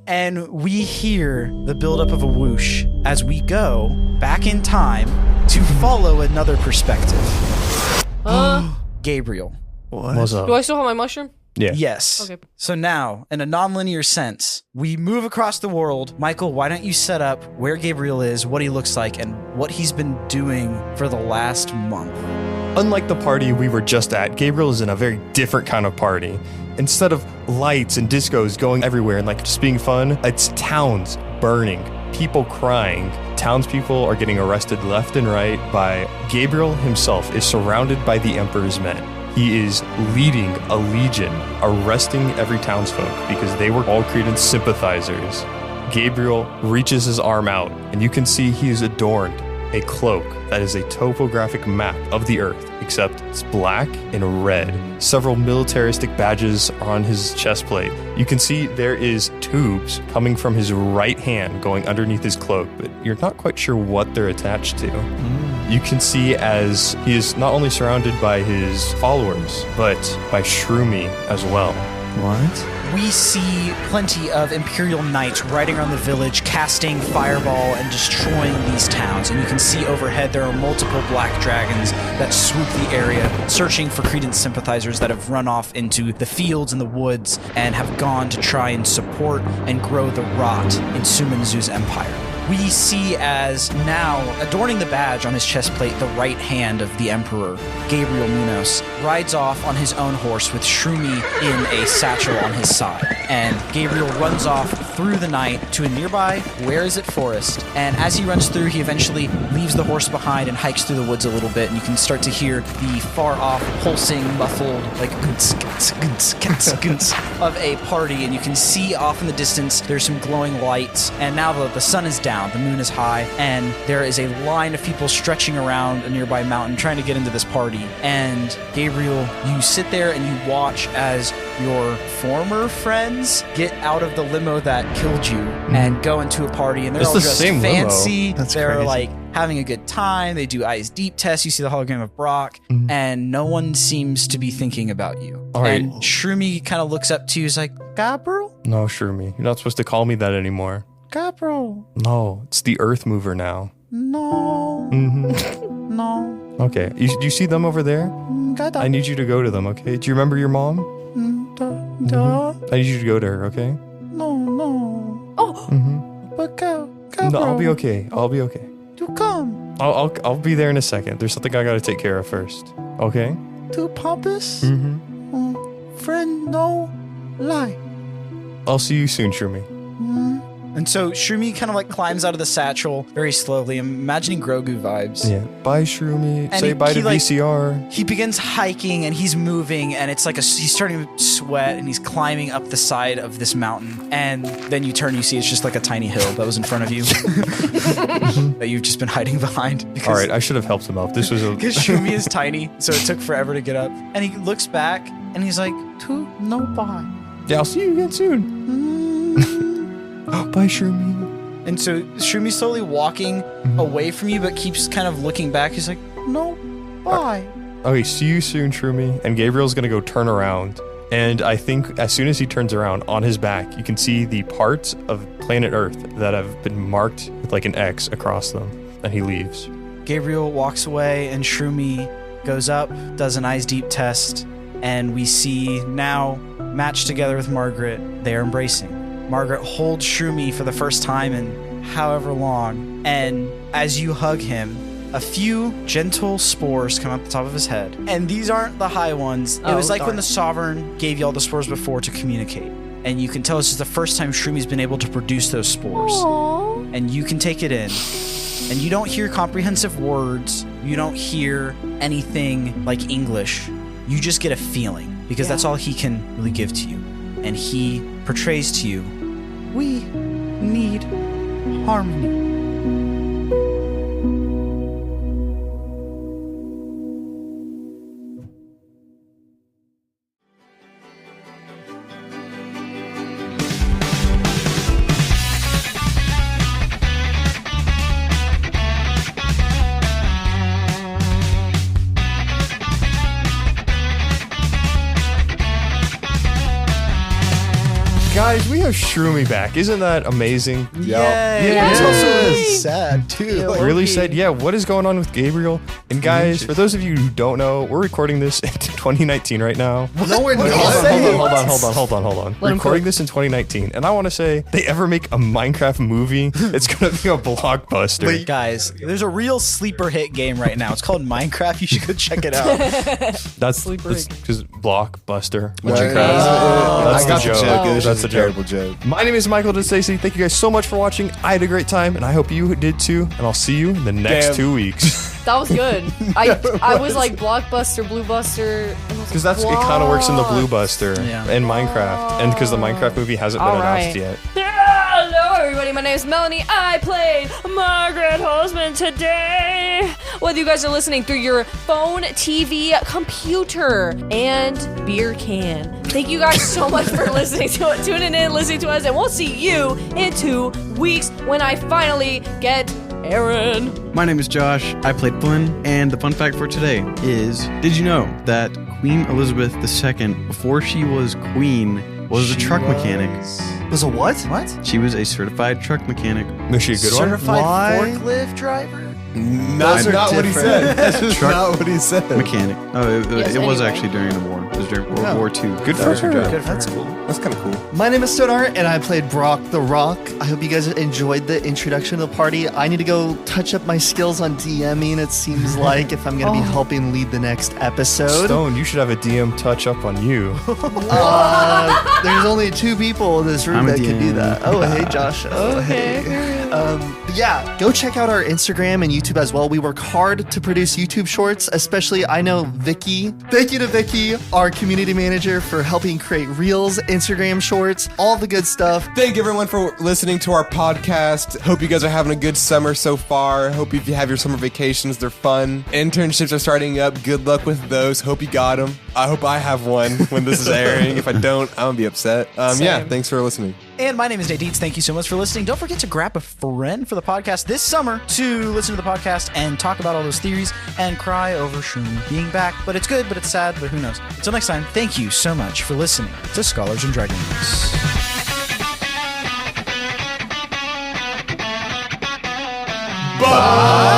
And we hear the buildup of a whoosh as we go back in time to follow another perspective. Gabriel. What's up? Do I still have my mushroom? Yeah. Yes. Okay. So now, in a non-linear sense, we move across the world. Michael, why don't you set up where Gabriel is, what he looks like, and what he's been doing for the last month? Unlike the party we were just at, Gabriel is in a very different kind of party. Instead of lights and discos going everywhere and like just being fun, it's towns burning, people crying. Townspeople are getting arrested left and right by Gabriel himself is surrounded by the Emperor's men. He is leading a legion, arresting every townsfolk because they were all Credence sympathizers. Gabriel reaches his arm out, and you can see he is adorned a cloak that is a topographic map of the Earth, except it's black and red. Several militaristic badges are on his chest plate. You can see there is tubes coming from his right hand going underneath his cloak, but you're not quite sure what they're attached to. You can see as he is not only surrounded by his followers, but by Shroomy as well. What? We see plenty of Imperial Knights riding around the village, casting fireball and destroying these towns. And you can see overhead there are multiple black dragons that swoop the area, searching for Credence sympathizers that have run off into the fields and the woods and have gone to try and support and grow the rot in Sumanzu's empire. We see as now, adorning the badge on his chest plate, the right hand of the Emperor, Gabriel Minos, rides off on his own horse with Shroomy in a satchel on his side. And Gabriel runs off through the night to a nearby Where Is It forest. And as he runs through, he eventually leaves the horse behind and hikes through the woods a little bit. And you can start to hear the far off, pulsing, muffled, like of a party. And you can see off in the distance, there's some glowing lights. And now the sun is down. The moon is high, and there is a line of people stretching around a nearby mountain trying to get into this party. And Gabriel, you sit there and you watch as your former friends get out of the limo that killed you and go into a party, and they're It's all the dressed same limo. fancy. That's they're crazy. like having a good time. They do eyes deep tests. You see the hologram of Brock, and no one seems to be thinking about you. All right. And Shroomy kind of looks up to you. He's like, Gabriel? No, Shroomy, you're not supposed to call me that anymore. Gabriel? No, it's the Earth Mover now. No. Mm-hmm. No. Okay, do you see them over there? I need you to go to them, okay? Do you remember your mom? I need you to go to her, okay? No. Oh, But No, I'll be okay. I'll be okay. To come I'll be there in a second. There's something I gotta take care of first. Okay? to Pompous. Mm-hmm. Friend, no lie. I'll see you soon, Shroomy. And so Shroomy kind of like climbs out of the satchel very slowly. I'm imagining Grogu vibes. Yeah. Bye, Shroomy. And Say bye to like, VCR. He begins hiking and he's moving, and it's like he's starting to sweat, and he's climbing up the side of this mountain. And then you turn, you see it's just like a tiny hill that was in front of you that you've just been hiding behind. Because, All right, I should have helped him out. This was a. because Shroomy is tiny, so it took forever to get up. And he looks back and he's like, to no bye. Yeah, I'll see you again soon. Bye, Shroomy. And so Shroomy's slowly walking away from you, but keeps kind of looking back. He's like, no Why? Okay, see you soon, Shroomy. And Gabriel's gonna go turn around. And I think as soon as he turns around, on his back, you can see the parts of planet Earth that have been marked with like an X across them. And he leaves. Gabriel walks away, and Shroomy goes up, does an eyes deep test, and we see now, matched together with Margaret, they are embracing. Margaret holds Shroomy for the first time in however long, and as you hug him, a few gentle spores come out the top of his head. And these aren't the high ones. It was like when the Sovereign gave you all the spores before to communicate. And you can tell this is the first time Shroomi's been able to produce those spores. Aww. And you can take it in. And you don't hear comprehensive words. You don't hear anything like English. You just get a feeling, because that's all he can really give to you. And he portrays to you, we need harmony. Guys, we have Shroomy back. Isn't that amazing? Yeah. It's also Yay. sad too. Like, Really said, yeah, what is going on with Gabriel? And guys, for those of you who don't know, we're recording this in 2019 right now. no, we're not. Hold on. We're recording this in 2019, and I want to say, if they ever make a Minecraft movie, it's gonna be a blockbuster. Guys, there's a real sleeper hit game right now. It's called Minecraft. You should go check it out. That's because blockbuster. I That's got the the joke. joke. It was That's just a the terrible joke. My name is Michael DiStasi. Thank you guys so much for watching. I had a great time, and I hope you did too. And I'll see you in the next Damn. 2 weeks. That was good. I was like Blockbuster, Blue Buster. Because it kind of works in the Blue Buster and Minecraft, and because the Minecraft movie hasn't been announced yet. Hello, everybody. My name is Melanie. I played Margaret Hollsman today. Whether you guys are listening through your phone, TV, computer, and beer can. Thank you guys so much for listening to it, tuning in, listening to us, and we'll see you in 2 weeks when I finally get Aaron. My name is Josh. I played Flynn, and the fun fact for today is, did you know that Queen Elizabeth II, before she was queen, was a truck mechanic? Was a what? What? She was a certified truck mechanic. Was she a good one? Certified Why? forklift driver? That's not what he said. That's Truck not what he said. Mechanic. Oh, Yes, it was anyway. actually during the war. It was during World War II. Good That for was her her. job. That's cool. That's kind of cool. My name is Stonar, and I played Brock the Rock. I hope you guys enjoyed the introduction to the party. I need to go touch up my skills on DMing, it seems like, if I'm going to be helping lead the next episode. Stone, you should have a DM touch up on you. There's only 2 people in this room I'm a that can do DM. that. Oh, hey, Josh. Oh, hey. But yeah, go check out our Instagram and YouTube as well. We work hard to produce YouTube shorts, especially I know Vicky. Thank you to Vicky, our community manager, for helping create Reels, Instagram shorts, all the good stuff. Thank you everyone for listening to our podcast. Hope you guys are having a good summer so far. Hope if you have your summer vacations, they're fun. Internships are starting up. Good luck with those. Hope you got them. I hope I have one when this is airing. If I don't, I'm gonna be upset. Yeah, thanks for listening. And my name is Nate Dietz. Thank you so much for listening. Don't forget to grab a friend for the podcast this summer to listen to the podcast and talk about all those theories and cry over Shroomy being back. But it's good, but it's sad, but who knows. Until next time, thank you so much for listening to Scholars and Dragons. Bye.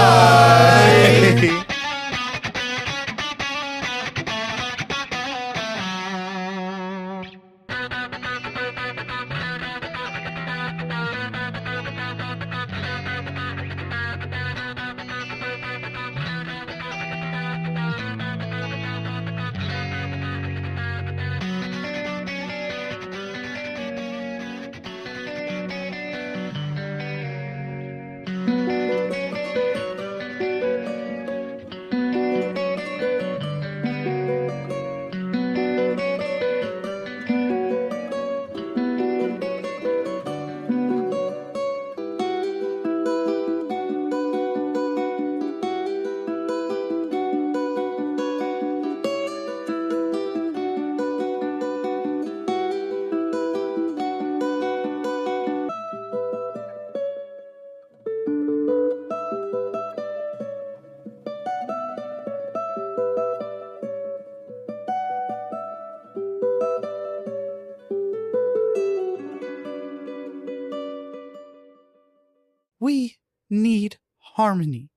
harmony.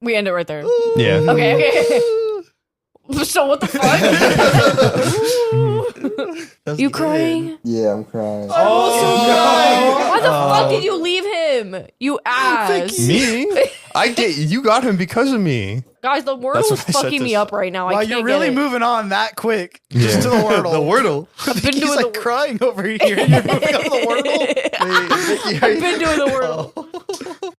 We end it right there. Yeah. Okay. So what the fuck? You crying? Yeah, I'm crying. Why the fuck did you leave him? You ass. Me? You got him because of me. Guys, the That's Wordle's what I said fucking me this- up right now. I Wow, can't you're really get it. moving on that quick. Yeah. Just to the Wordle. The Wordle. I've been He's doing like the crying over here. You're moving on the Wordle. I've been doing the Wordle.